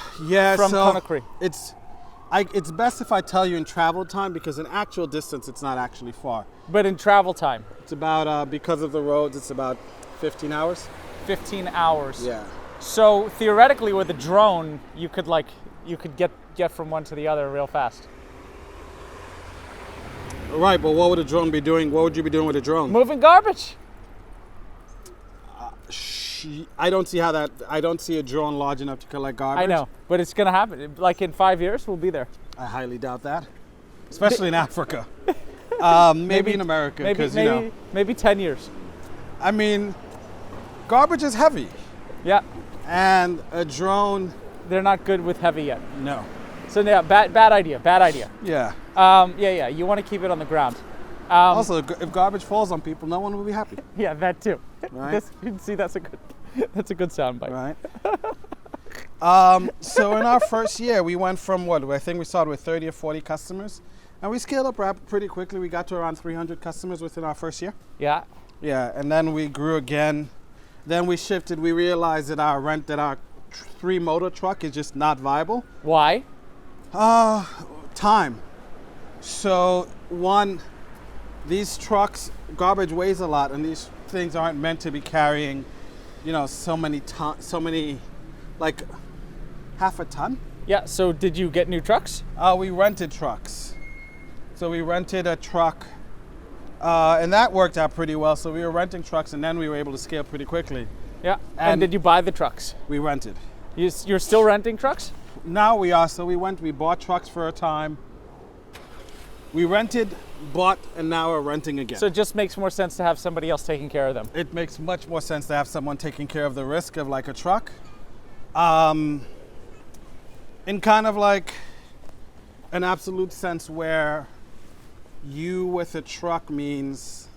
Speaker 2: from Conakry?
Speaker 1: It's best if I tell you in travel time, because in actual distance, it's not actually far.
Speaker 2: But in travel time?
Speaker 1: It's about, because of the roads, it's about 15 hours.
Speaker 2: 15 hours.
Speaker 1: Yeah.
Speaker 2: So theoretically, with a drone, you could get from one to the other real fast.
Speaker 1: Right, but what would a drone be doing? What would you be doing with a drone?
Speaker 2: Moving garbage.
Speaker 1: I don't see a drone large enough to collect garbage.
Speaker 2: I know, but it's going to happen. Like in 5 years, we'll be there.
Speaker 1: I highly doubt that, especially in Africa. Maybe in America, because
Speaker 2: maybe 10 years.
Speaker 1: I mean, garbage is heavy.
Speaker 2: Yeah.
Speaker 1: And a drone.
Speaker 2: They're not good with heavy yet.
Speaker 1: No.
Speaker 2: So yeah, bad idea.
Speaker 1: Yeah.
Speaker 2: Yeah. You want to keep it on the ground.
Speaker 1: Also, if garbage falls on people, no one will be happy.
Speaker 2: Yeah, that too.
Speaker 1: Right.
Speaker 2: That's a good soundbite.
Speaker 1: Right. So in our first year, we went from I think we started with 30 or 40 customers, and we scaled up pretty quickly. We got to around 300 customers within our first year.
Speaker 2: Yeah.
Speaker 1: Yeah, and then we grew again. Then we shifted. We realized that our 3-motor truck is just not viable.
Speaker 2: Why?
Speaker 1: Time. So these trucks, garbage weighs a lot, and things aren't meant to be carrying, so many, like half a ton.
Speaker 2: Yeah, so did you get new trucks?
Speaker 1: We rented trucks. So we rented a truck, and that worked out pretty well. So we were renting trucks, and then we were able to scale pretty quickly.
Speaker 2: Yeah, and did you buy the trucks?
Speaker 1: We rented.
Speaker 2: You're still renting trucks?
Speaker 1: Now we are. So we bought trucks for a time. We rented, bought, and now we're renting again.
Speaker 2: So it just makes more sense to have somebody else taking care of them.
Speaker 1: It makes much more sense to have someone taking care of the risk of like a truck. In kind of like an absolute sense where you with a truck means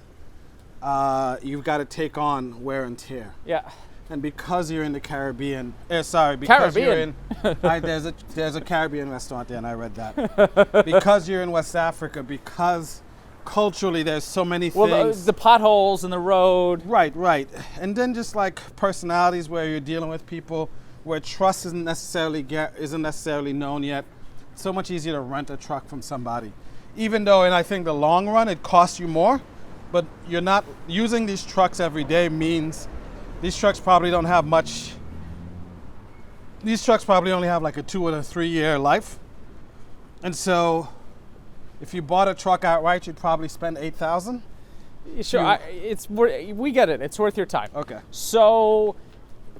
Speaker 1: you've got to take on wear and tear.
Speaker 2: Yeah.
Speaker 1: And because you're in the Caribbean, there's
Speaker 2: Caribbean.
Speaker 1: a Caribbean restaurant there, and I read that. Because you're in West Africa, because culturally there's so many things.
Speaker 2: Well, the potholes in the road.
Speaker 1: Right. And then just like personalities where you're dealing with people where trust isn't necessarily known yet. It's so much easier to rent a truck from somebody. Even though in I think the long run it costs you more, but you're not using these trucks every day means these trucks probably don't have much. These trucks probably only have like a 2 or 3 year life. And so if you bought a truck outright, you'd probably spend $8,000.
Speaker 2: Sure, we get it. It's worth your time.
Speaker 1: Okay.
Speaker 2: So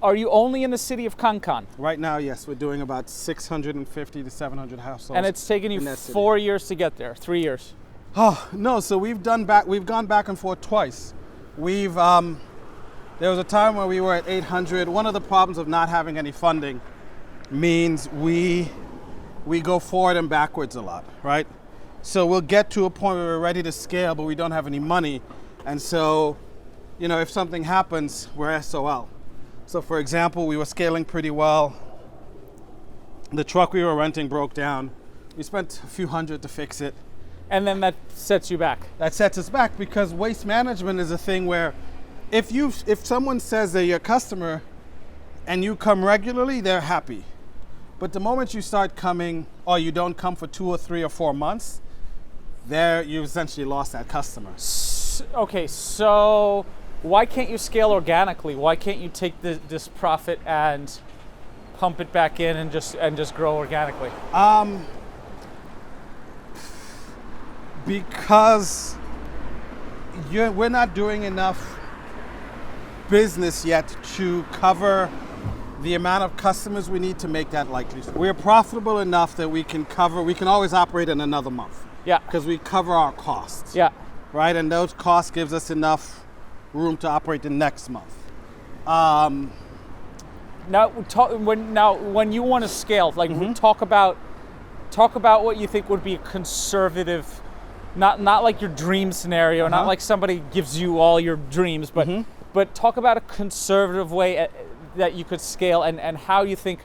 Speaker 2: are you only in the city of Kankan?
Speaker 1: Right now, yes, we're doing about 650 to 700 households.
Speaker 2: And it's taken you 4 years to get there, 3 years.
Speaker 1: Oh, no, so we've gone back and forth twice. There was a time where we were at 800. One of the problems of not having any funding means we go forward and backwards a lot, right? So we'll get to a point where we're ready to scale, but we don't have any money. And so, if something happens, we're SOL. So for example, we were scaling pretty well. The truck we were renting broke down. We spent a few hundred to fix it.
Speaker 2: And then that sets you back.
Speaker 1: That sets us back because waste management is a thing where if someone says they're your customer and you come regularly, they're happy. But the moment you start coming or you don't come for 2 or 3 or 4 months, you've essentially lost that customer.
Speaker 2: Okay, so why can't you scale organically? Why can't you take this profit and pump it back in and just grow organically?
Speaker 1: Because we're not doing enough business yet to cover the amount of customers we need to make that likely. We're profitable enough that we can always operate in another month.
Speaker 2: Yeah.
Speaker 1: Because we cover our costs.
Speaker 2: Yeah.
Speaker 1: Right, and those costs gives us enough room to operate the next month.
Speaker 2: When you want to scale, like talk about what you think would be a conservative, not like your dream scenario, not like somebody gives you all your dreams, but talk about a conservative way that you could scale and how you think,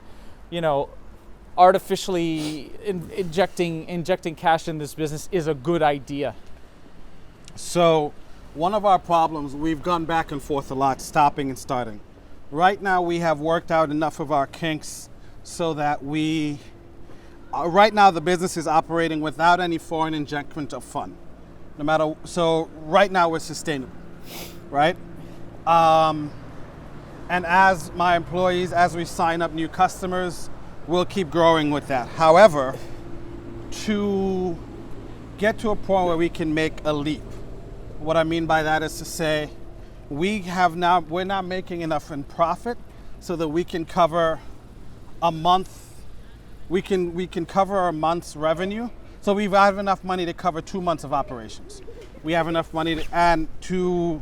Speaker 2: artificially injecting cash in this business is a good idea.
Speaker 1: So one of our problems, we've gone back and forth a lot, stopping and starting. Right now we have worked out enough of our kinks so that right now the business is operating without any foreign injectment of fund. So right now we're sustainable, right? And as my employees, as we sign up new customers, we'll keep growing with that. However, to get to a point where we can make a leap, what I mean by that is to say, we're not making enough in profit so that we can cover a month. We can cover a month's revenue. So we have enough money to cover 2 months of operations. We have enough money to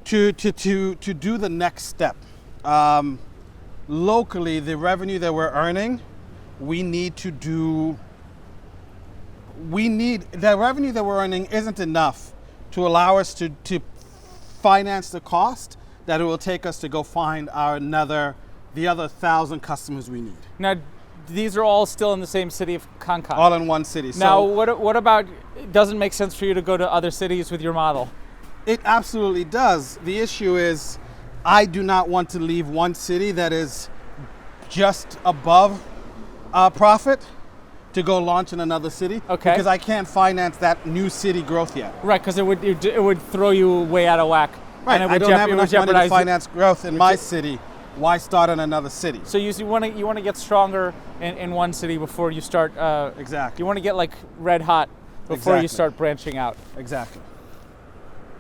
Speaker 1: do the next step. Locally, the revenue that we're earning, the revenue that we're earning isn't enough to allow us to finance the cost that it will take us to go find the other 1,000 customers we need.
Speaker 2: Now, these are all still in the same city of Kankan.
Speaker 1: All in one city.
Speaker 2: Now, what about, it doesn't make sense for you to go to other cities with your model?
Speaker 1: It absolutely does. The issue is I do not want to leave one city that is just above profit to go launch in another city.
Speaker 2: Okay.
Speaker 1: Because I can't finance that new city growth yet.
Speaker 2: Right, because it would throw you way out of whack.
Speaker 1: Right,
Speaker 2: And it would
Speaker 1: I don't have
Speaker 2: it would
Speaker 1: enough money to
Speaker 2: jeopardize
Speaker 1: finance growth in my city. Why start in another city?
Speaker 2: So you want to get stronger in one city before you start.
Speaker 1: Exactly.
Speaker 2: You want to get like red hot before you
Speaker 1: Exactly.
Speaker 2: start branching out.
Speaker 1: Exactly.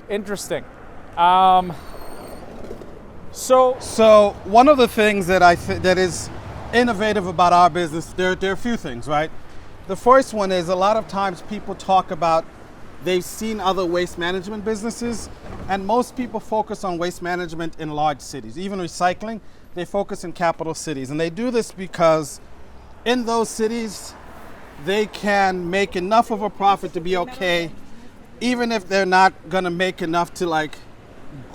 Speaker 2: Interesting.
Speaker 1: So one of the things that that is innovative about our business, there are a few things, right? The first one is a lot of times people talk about they've seen other waste management businesses, and most people focus on waste management in large cities. Even recycling, they focus in capital cities. And they do this because in those cities, they can make enough of a profit to be okay, even if they're not gonna make enough to like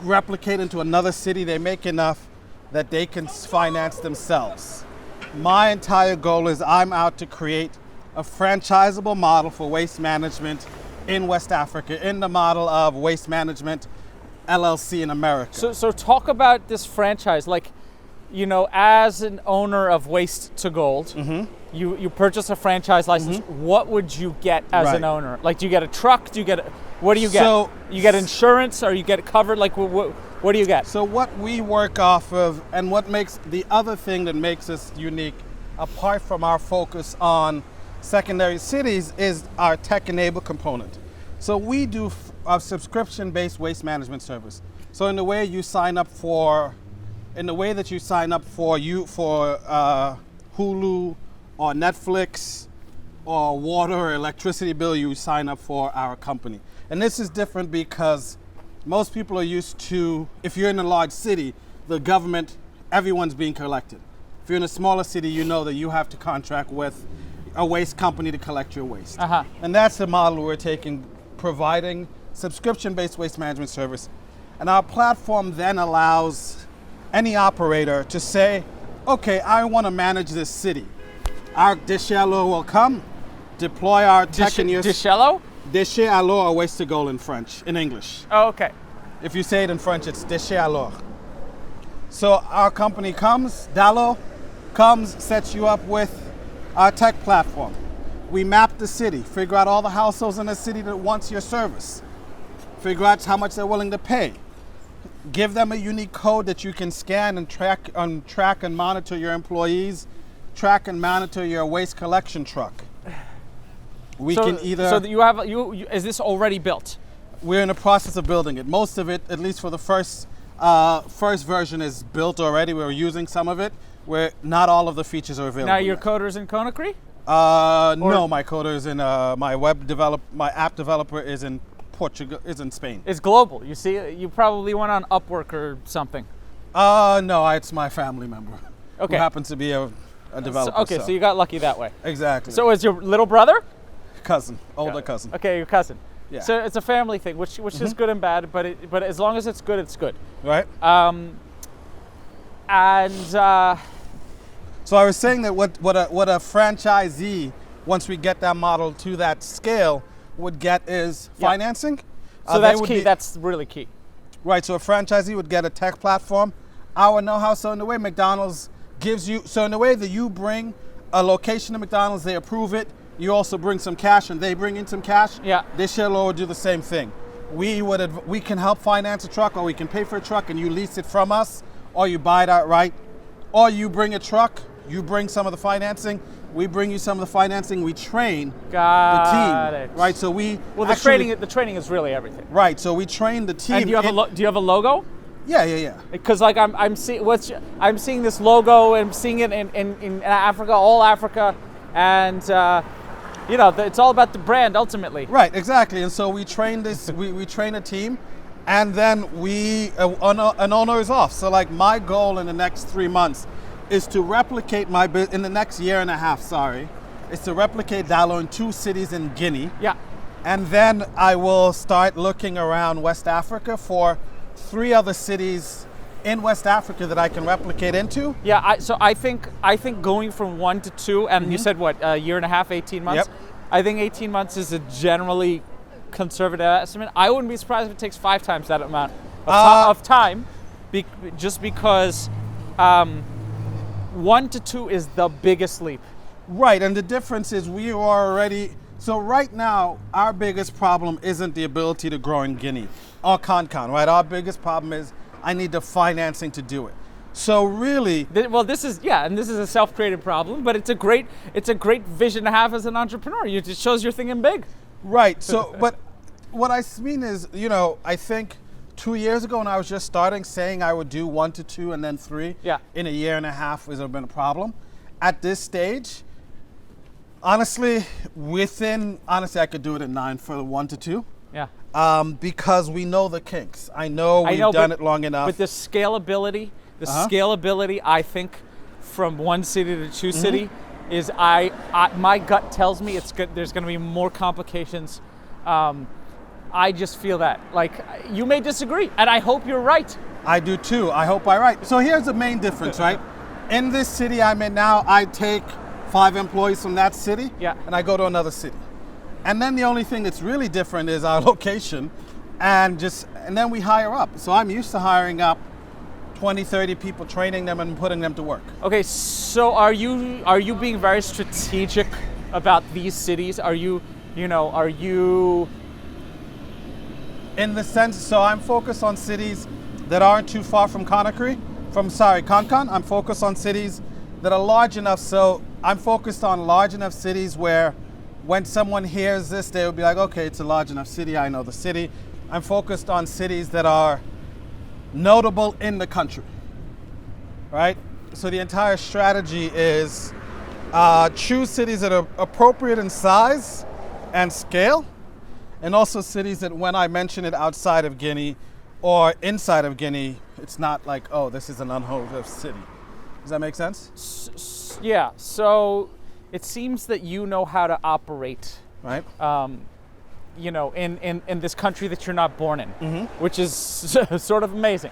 Speaker 1: replicate into another city. They make enough that they can finance themselves. My entire goal is I'm out to create a franchisable model for waste management in West Africa, in the model of Waste Management LLC in America.
Speaker 2: So talk about this franchise. Like, you know, as an owner of Waste to Gold, you purchase a franchise license. What would you get as an owner? Like, do you get a truck? What do you get?
Speaker 1: So,
Speaker 2: you get insurance, or you get it covered? Like, what do you get?
Speaker 1: So what we work off of, and what makes the other thing that makes us unique, apart from our focus on secondary cities, is our tech-enabled component. So we do a subscription-based waste management service. So in the way that you sign up for Hulu or Netflix or water or electricity bill, you sign up for our company. And this is different because most people are used to, if you're in a large city, the government, everyone's being collected. If you're in a smaller city, you know that you have to contract with a waste company to collect your waste. And that's the model we're taking, providing subscription-based waste management service. And our platform then allows any operator to say, okay, I want to manage this city. Our Dechets will come, deploy our tech in your...
Speaker 2: Dechets?
Speaker 1: Dechets alors, or waste to gold in French, in English.
Speaker 2: Oh, okay.
Speaker 1: If you say it in French, it's Dechets alors. So our company comes, Dallo comes, sets you up with our tech platform. We map the city, figure out all the households in the city that wants your service. Figure out how much they're willing to pay. Give them a unique code that you can scan and track and monitor your employees, track and monitor your waste collection truck. We can either...
Speaker 2: So you have, is this already built?
Speaker 1: We're in the process of building it. Most of it, at least for the first version, is built already. We're using some of it, where not all of the features are available.
Speaker 2: Now your coder's in Conakry?
Speaker 1: No, my coder is in my app developer is in Portugal, is in Spain.
Speaker 2: It's global. You see, you probably went on Upwork or something.
Speaker 1: No, it's my family member.
Speaker 2: Okay.
Speaker 1: Who happens to be a developer.
Speaker 2: So you got lucky that way.
Speaker 1: Exactly.
Speaker 2: So is your little brother?
Speaker 1: Cousin, older cousin.
Speaker 2: Okay, your cousin.
Speaker 1: Yeah.
Speaker 2: So it's a family thing, which is good and bad, but as long as it's good, it's good.
Speaker 1: Right. So I was saying that what a franchisee, once we get that model to that scale, would get is financing.
Speaker 2: So that's key. That's really key.
Speaker 1: Right. So a franchisee would get a tech platform, our know-how. So in the way McDonald's gives you, so in the way that you bring a location to McDonald's, they approve it. You also bring some cash, and they bring in some cash.
Speaker 2: Yeah.
Speaker 1: Dechets will do the same thing. We can help finance a truck, or we can pay for a truck, and you lease it from us, or you buy it outright, or you bring a truck. You bring some of the financing. We bring you some of the financing. We train the team. Right. So
Speaker 2: the training is really everything.
Speaker 1: Right. So we train the team.
Speaker 2: And do you have a logo?
Speaker 1: Yeah.
Speaker 2: Because like I'm seeing this logo, and I'm seeing it in Africa, all Africa, and it's all about the brand ultimately.
Speaker 1: Right. Exactly. And so we train this. we train a team, and then an owner is off. So like my goal in the next 3 months is to replicate in the next year and a half, is to replicate Dallo in 2 cities in Guinea.
Speaker 2: Yeah.
Speaker 1: And then I will start looking around West Africa for 3 other cities in West Africa that I can replicate into.
Speaker 2: Yeah, so I think going from 1 to 2, and you said what, a year and a half, 18 months?
Speaker 1: Yep.
Speaker 2: I think 18 months is a generally conservative estimate. I wouldn't be surprised if it takes 5 times that amount of time, just because 1 to 2 is the biggest leap.
Speaker 1: Right, and the difference is we are already, so right now, our biggest problem isn't the ability to grow in Guinea or Concon, right? Our biggest problem is I need the financing to do it. So really,
Speaker 2: Well, this is and this is a self-created problem, but it's a great vision to have as an entrepreneur. It just shows you're thinking big.
Speaker 1: right, so, but what I mean is, I think 2 years ago when I was just starting, saying I would do 1 to 2 and then 3 in a year and a half would have been a problem. At this stage, honestly, I could do it at 9 for the 1 to 2.
Speaker 2: Yeah.
Speaker 1: Because we know the kinks. I know we've done it long enough.
Speaker 2: But the scalability, I think, from one city to two city, is my gut tells me it's good. There's going to be more complications. I just feel that. Like, you may disagree, and I hope you're right.
Speaker 1: I do too. I hope I'm right. So here's the main difference, right? In this city I'm in now, I take 5 employees from that city, and I go to another city. And then the only thing that's really different is our location, and then we hire up. So I'm used to hiring up 20, 30 people, training them and putting them to work.
Speaker 2: Okay, so are you being very strategic about these cities? Are you
Speaker 1: in the sense, so I'm focused on cities that aren't too far from Concon. I'm focused on cities that are large enough, so I'm focused on large enough cities where when someone hears this, they will be like, okay, it's a large enough city, I know the city. I'm focused on cities that are notable in the country, right? So the entire strategy is choose cities that are appropriate in size and scale, and also cities that when I mention it outside of Guinea or inside of Guinea, it's not like, oh, this is an unheard of city. Does that make sense?
Speaker 2: Yeah, so it seems that you know how to operate,
Speaker 1: right?
Speaker 2: In this country that you're not born in, which is sort of amazing.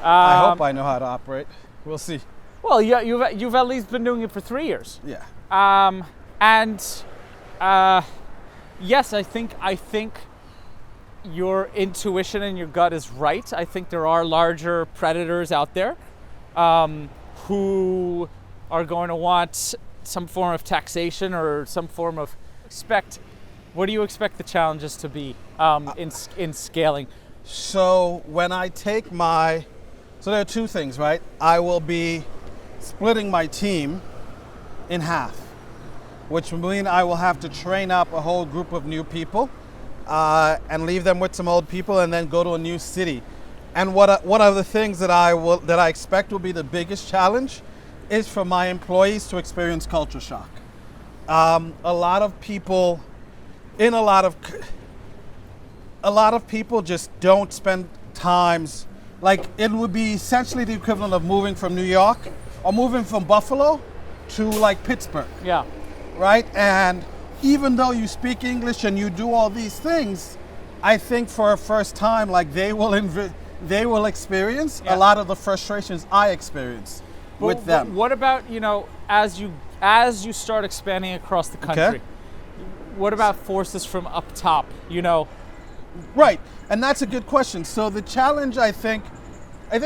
Speaker 1: I hope I know how to operate. We'll see.
Speaker 2: Well, yeah, you've at least been doing it for 3 years.
Speaker 1: Yeah.
Speaker 2: Yes, I think your intuition and your gut is right. I think there are larger predators out there who are going to want some form of taxation or some form of expect. What do you expect the challenges to be in scaling?
Speaker 1: So when I take so there are 2 things, right? I will be splitting my team in half, which will mean I will have to train up a whole group of new people and leave them with some old people and then go to a new city. And one of the things that I expect will be the biggest challenge is for my employees to experience culture shock. A lot of people just don't spend times, like it would be essentially the equivalent of moving from New York or moving from Buffalo to like Pittsburgh.
Speaker 2: Yeah.
Speaker 1: Right? And even though you speak English and you do all these things, I think for a first time, like they will experience a lot of the frustrations I experience with them.
Speaker 2: What about, as you start expanding across the country, what about forces from up top,
Speaker 1: Right, and that's a good question. So the challenge, I think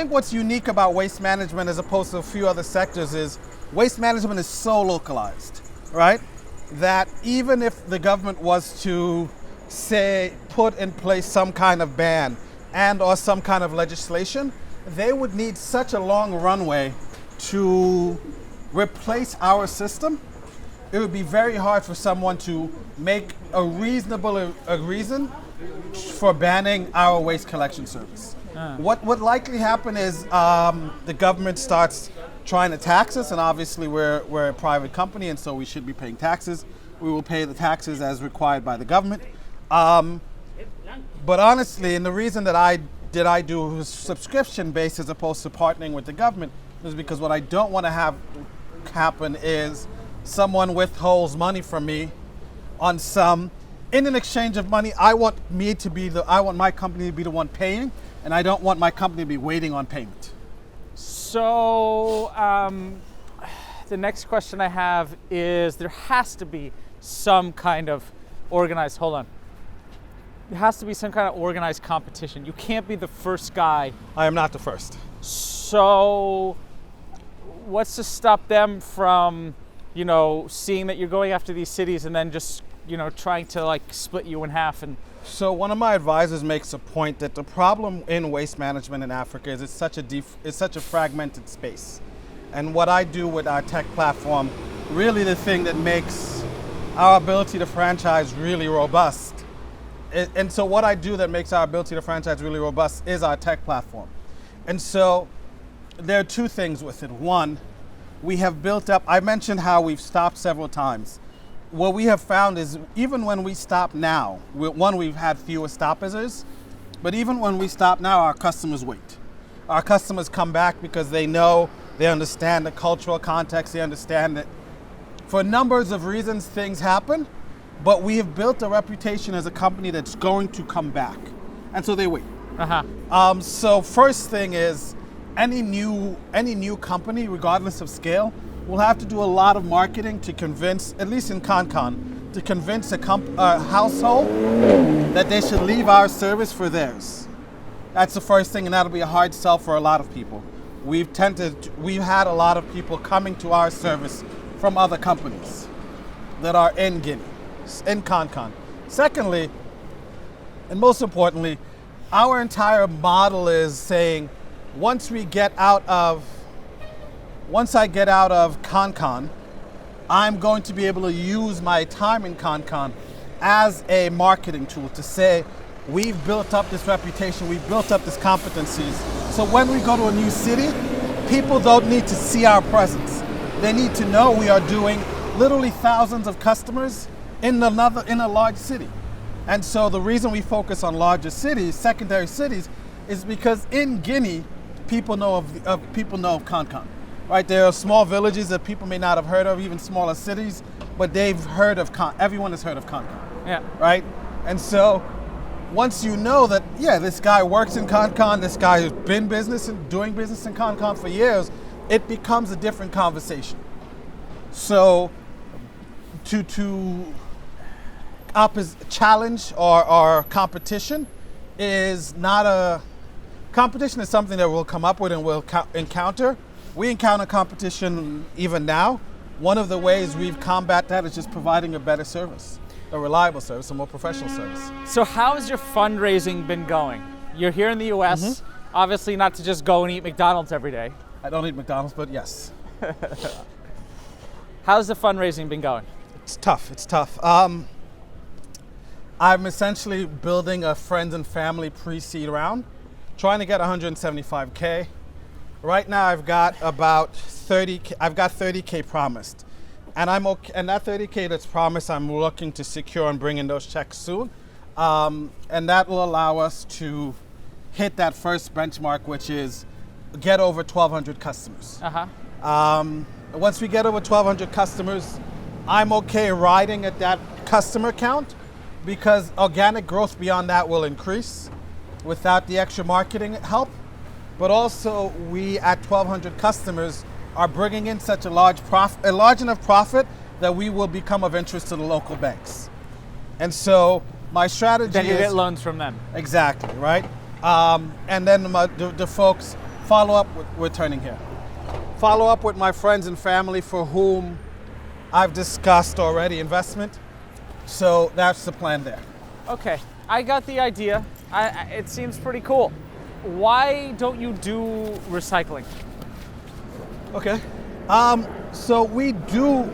Speaker 1: what's unique about waste management as opposed to a few other sectors is waste management is so localized, right? That even if the government was to, say, put in place some kind of ban and or some kind of legislation, they would need such a long runway to replace our system. It would be very hard for someone to make a reasonable reason for banning our waste collection service. What would likely happen is the government starts trying to tax us, and obviously we're a private company, and so we should be paying taxes. We will pay the taxes as required by the government. But honestly, and the reason that I do subscription based as opposed to partnering with the government is because what I don't want to have happen is someone withholds money from me in an exchange of money. I want my company to be the one paying, and I don't want my company to be waiting on payment.
Speaker 2: So the next question I have is there has to be some kind of organized competition. You can't be the first guy.
Speaker 1: I am not the first.
Speaker 2: So what's to stop them from you know, seeing that you're going after these cities and then just, you know, trying to like split you in half? And
Speaker 1: So one of my advisors makes a point that the problem in waste management in Africa is it's such a fragmented space. And what I do with our tech platform, really the thing that makes our ability to franchise really robust. And so what I do that makes our ability to franchise really robust is our tech platform. And so there are two things with it. One, we have built up, I mentioned how we've stopped several times. What we have found is even when we stop now, we've had fewer stoppages, but even when we stop now, our customers wait. Our customers come back because they know, they understand the cultural context, they understand that for numbers of reasons things happen, but we have built a reputation as a company that's going to come back. And so they wait. So first thing is, any new company, regardless of scale, will have to do a lot of marketing to convince, at least in ConCon, to convince a household that they should leave our service for theirs. That's the first thing, and that'll be a hard sell for a lot of people. We've had a lot of people coming to our service from other companies that are in Guinea, in ConCon. Secondly, and most importantly, our entire model is saying, once I get out of ConCon, I'm going to be able to use my time in ConCon as a marketing tool to say, we've built up this reputation, we've built up these competencies. So when we go to a new city, people don't need to see our presence. They need to know we are doing literally thousands of customers in a large city. And so the reason we focus on larger cities, secondary cities, is because in Guinea, people know of ConCon. Right, there are small villages that people may not have heard of, even smaller cities, but they've heard of everyone has heard of ConCon.
Speaker 2: Yeah.
Speaker 1: Right? And so once you know that, yeah, this guy works in ConCon, this guy has been doing business in ConCon for years, it becomes a different conversation. So to challenge or competition is not a competition is something that we'll come up with and we'll encounter. We encounter competition even now. One of the ways we've combat that is just providing a better service, a reliable service, a more professional service.
Speaker 2: So how has your fundraising been going? You're here in the US, obviously not to just go and eat McDonald's every day.
Speaker 1: I don't eat McDonald's, but yes.
Speaker 2: How's the fundraising been going?
Speaker 1: It's tough. I'm essentially building a friends and family pre-seed round, trying to get 175K. Right now I've got about 30K, I've got 30K promised. And I'm okay, and that 30K that's promised, I'm looking to secure and bring in those checks soon. And that will allow us to hit that first benchmark, which is get over 1,200 customers. Once we get over 1,200 customers, I'm okay riding at that customer count because organic growth beyond that will increase without the extra marketing help. But also we at 1,200 customers are bringing in such a large enough profit that we will become of interest to the local banks. And so my strategy
Speaker 2: then you
Speaker 1: is
Speaker 2: get loans from them.
Speaker 1: Exactly, right? And then the folks follow up with returning here. Follow up with my friends and family for whom I've discussed already investment. So that's the plan there.
Speaker 2: Okay, I got the idea. It seems pretty cool. Why don't you do recycling?
Speaker 1: Okay. So we do,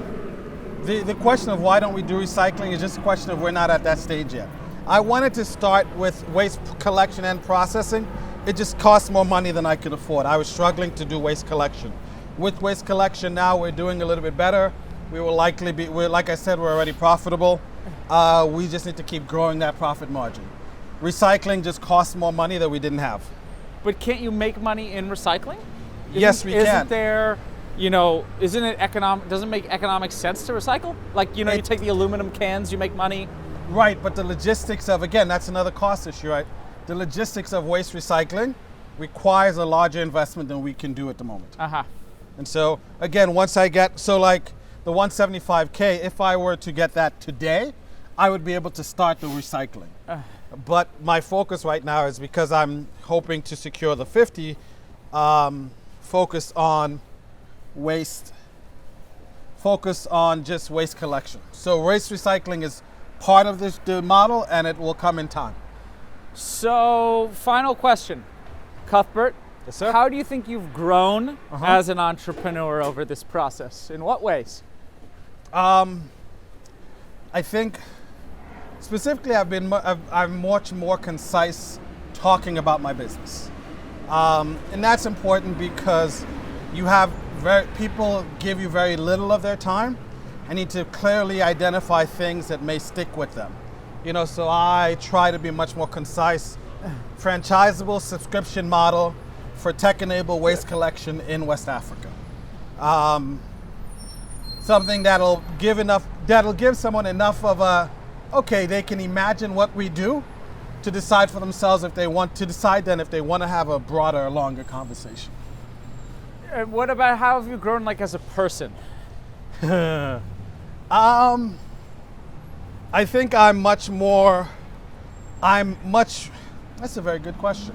Speaker 1: the question of why don't we do recycling is just a question of we're not at that stage yet. I wanted to start with waste collection and processing. It just costs more money than I could afford. I was struggling to do waste collection. With waste collection now, we're doing a little bit better. We will likely be, like I said, we're already profitable. We just need to keep growing that profit margin. Recycling just costs more money that we didn't have.
Speaker 2: But can't you make money in recycling?
Speaker 1: Yes, we can.
Speaker 2: Isn't there, doesn't it make economic sense to recycle? Like, you take the aluminum cans, you make money.
Speaker 1: Right, but the logistics of, again, that's another cost issue, right? The logistics of waste recycling requires a larger investment than we can do at the moment. And so, again, once I get, like the 175K, if I were to get that today, I would be able to start the recycling. But my focus right now is because I'm hoping to secure the 50, focused on waste focus on just waste collection. So waste recycling is part of the model, and it will come in time.
Speaker 2: So, final question, Cuthbert.
Speaker 1: Yes, sir.
Speaker 2: How do you think you've grown as an entrepreneur over this process? In what ways?
Speaker 1: I think specifically I'm much more concise talking about my business. And that's important because people give you very little of their time. I need to clearly identify things that may stick with them. So I try to be much more concise. Franchisable subscription model for tech-enabled waste collection in West Africa. Something that'll give someone enough of they can imagine what we do to decide for themselves if they want to have a broader or longer conversation.
Speaker 2: And what about how have you grown as a person?
Speaker 1: I think that's a very good question.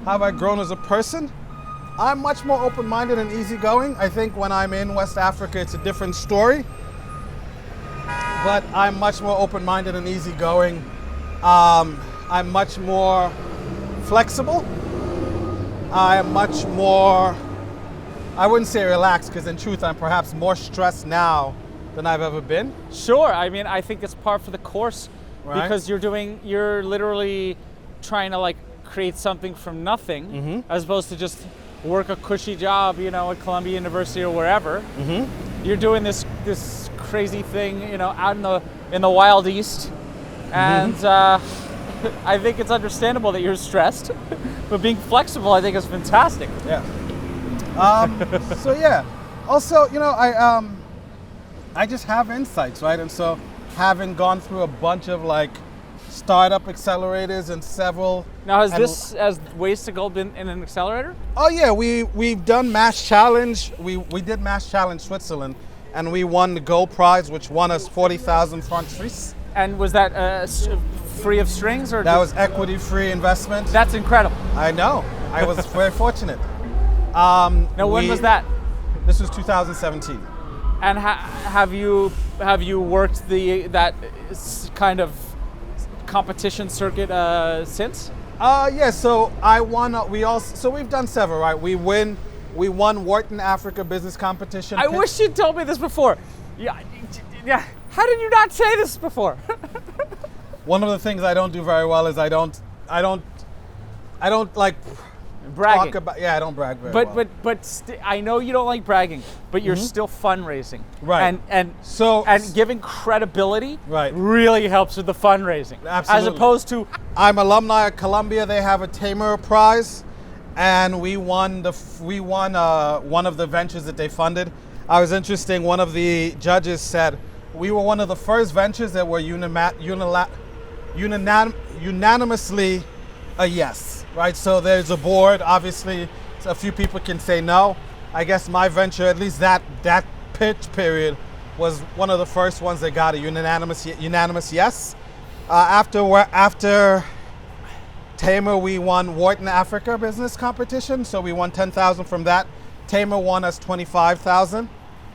Speaker 1: How have I grown as a person? I'm much more open-minded and easygoing. I think when I'm in West Africa, it's a different story. But I'm much more open-minded and easygoing. I'm much more flexible. I'm much more, I wouldn't say relaxed, because in truth, I'm perhaps more stressed now than I've ever been.
Speaker 2: Sure, I think it's par for the course,
Speaker 1: right?
Speaker 2: Because you're literally trying to create something from nothing, as opposed to just work a cushy job, at Columbia University or wherever. You're doing this crazy thing, out in the wild east, and I think it's understandable that you're stressed, but being flexible, I think, is fantastic.
Speaker 1: Yeah. So yeah. Also, I just have insights, right? And so, having gone through a bunch of startup accelerators and several.
Speaker 2: Now, has Waste to Gold been in an accelerator?
Speaker 1: Oh yeah, we've done Mass Challenge. We did Mass Challenge Switzerland, and we won the Gold Prize, which won us 40,000 francs Suisse.
Speaker 2: And was that free of strings, or
Speaker 1: that was equity-free investment?
Speaker 2: That's incredible.
Speaker 1: I know. I was very fortunate.
Speaker 2: Now, when was that?
Speaker 1: This was 2017.
Speaker 2: And have you worked that kind of competition circuit since?
Speaker 1: Yeah. So I won. We've done several, right? We won Wharton Africa Business Competition.
Speaker 2: I wish you'd told me this before. Yeah. How did you not say this before?
Speaker 1: One of the things I don't do very well is I don't like
Speaker 2: bragging.
Speaker 1: I don't brag very well.
Speaker 2: But I know you don't like bragging, but you're still fundraising,
Speaker 1: right?
Speaker 2: And giving credibility,
Speaker 1: right,
Speaker 2: really helps with the fundraising.
Speaker 1: Absolutely.
Speaker 2: As opposed to,
Speaker 1: I'm alumni at Columbia. They have a Tamer Prize, and we won one of the ventures that they funded. I was interesting. One of the judges said we were one of the first ventures that were unanimously a yes, right? So there's a board, obviously, so a few people can say no. I guess my venture, at least that pitch period, was one of the first ones that got a unanimous yes. After Tamer, we won Wharton Africa Business Competition, so we won 10,000 from that. Tamer won us 25,000.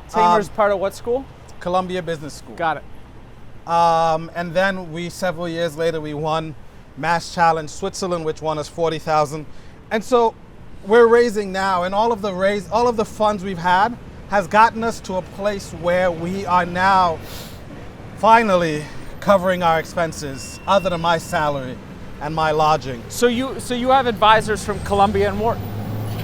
Speaker 2: Tamer's part of what school?
Speaker 1: Columbia Business School.
Speaker 2: Got it.
Speaker 1: And then several years later, we won Mass Challenge Switzerland, which won us 40,000. And so we're raising now, and all of the funds we've had has gotten us to a place where we are now finally covering our expenses, other than my salary and my lodging.
Speaker 2: So you have advisors from Columbia and Wharton?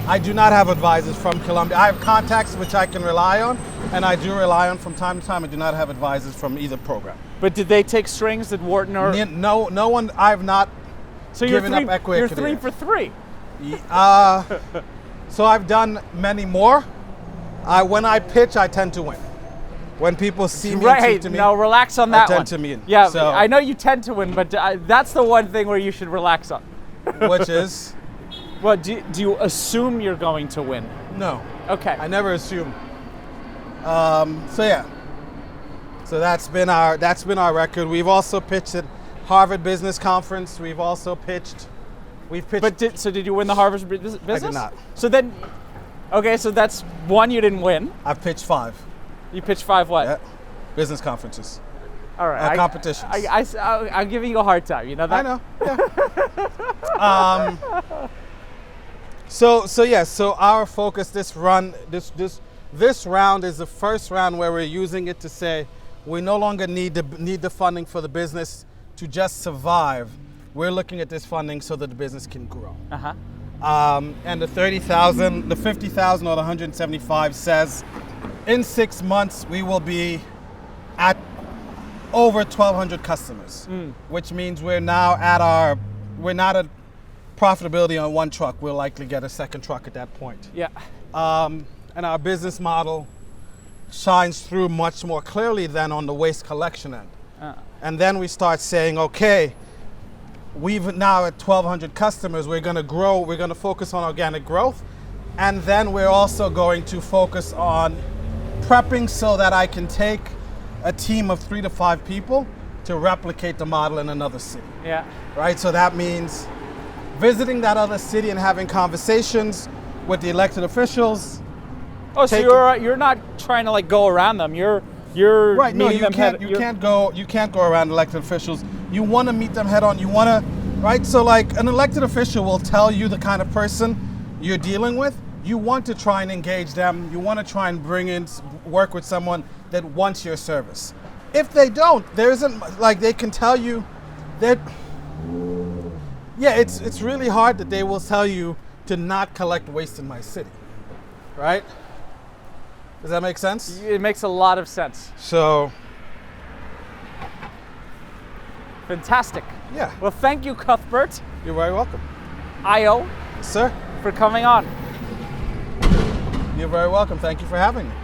Speaker 1: I do not have advisors from Columbia. I have contacts which I can rely on, and I do rely on from time to time. I do not have advisors from either program.
Speaker 2: But did they take strings at Wharton or?
Speaker 1: No one. I've not given up equity.
Speaker 2: You're 3 for 3.
Speaker 1: So I've done many more. When I pitch, I tend to win. When people see me,
Speaker 2: right?
Speaker 1: to me,
Speaker 2: no, relax on that
Speaker 1: I tend
Speaker 2: one.
Speaker 1: to win.
Speaker 2: Yeah,
Speaker 1: so,
Speaker 2: I know you tend to win, but that's the one thing where you should relax on.
Speaker 1: Which is?
Speaker 2: Well, do you assume you're going to win?
Speaker 1: No.
Speaker 2: Okay.
Speaker 1: I never assume. So yeah. So that's been our record. We've also pitched at Harvard Business Conference. We've pitched.
Speaker 2: But did you win the Harvard business?
Speaker 1: I did not.
Speaker 2: So then, okay, so that's one you didn't win.
Speaker 1: I've pitched 5.
Speaker 2: You pitched 5 what?
Speaker 1: Yeah. Business conferences.
Speaker 2: All right.
Speaker 1: Competitions.
Speaker 2: I'm giving you a hard time. You know that?
Speaker 1: I know. Yeah. So our focus this round is the first round where we're using it to say we no longer need the funding for the business to just survive. We're looking at this funding so that the business can grow. And the 30,000, the 50,000, or the 175 says in 6 months we will be at over 1,200 customers, which means we're not at profitability on one truck. We'll likely get a second truck at that point.
Speaker 2: Yeah.
Speaker 1: And our business model shines through much more clearly than on the waste collection end. And then we start saying, okay, we've now at 1,200 customers, we're going to grow, we're going to focus on organic growth. And then we're also going to focus on prepping so that I can take a team of 3 to 5 people to replicate the model in another city.
Speaker 2: Yeah.
Speaker 1: Right? So that means visiting that other city and having conversations with the elected officials.
Speaker 2: Oh, so you're not trying to like go around them. You're
Speaker 1: right. No,
Speaker 2: meeting
Speaker 1: you
Speaker 2: them
Speaker 1: can't go around elected officials. You want to meet them head on. You want to, right? So like an elected official will tell you the kind of person you're dealing with. You want to try and engage them. You want to try and work with someone that wants your service. If they don't, there isn't, like, they can tell you that, yeah, it's really hard that they will tell you to not collect waste in my city, right? Does that make sense?
Speaker 2: It makes a lot of sense.
Speaker 1: So.
Speaker 2: Fantastic.
Speaker 1: Yeah.
Speaker 2: Well, thank you, Cuthbert.
Speaker 1: You're very welcome.
Speaker 2: Io.
Speaker 1: Sir.
Speaker 2: For coming on.
Speaker 1: You're very welcome. Thank you for having me.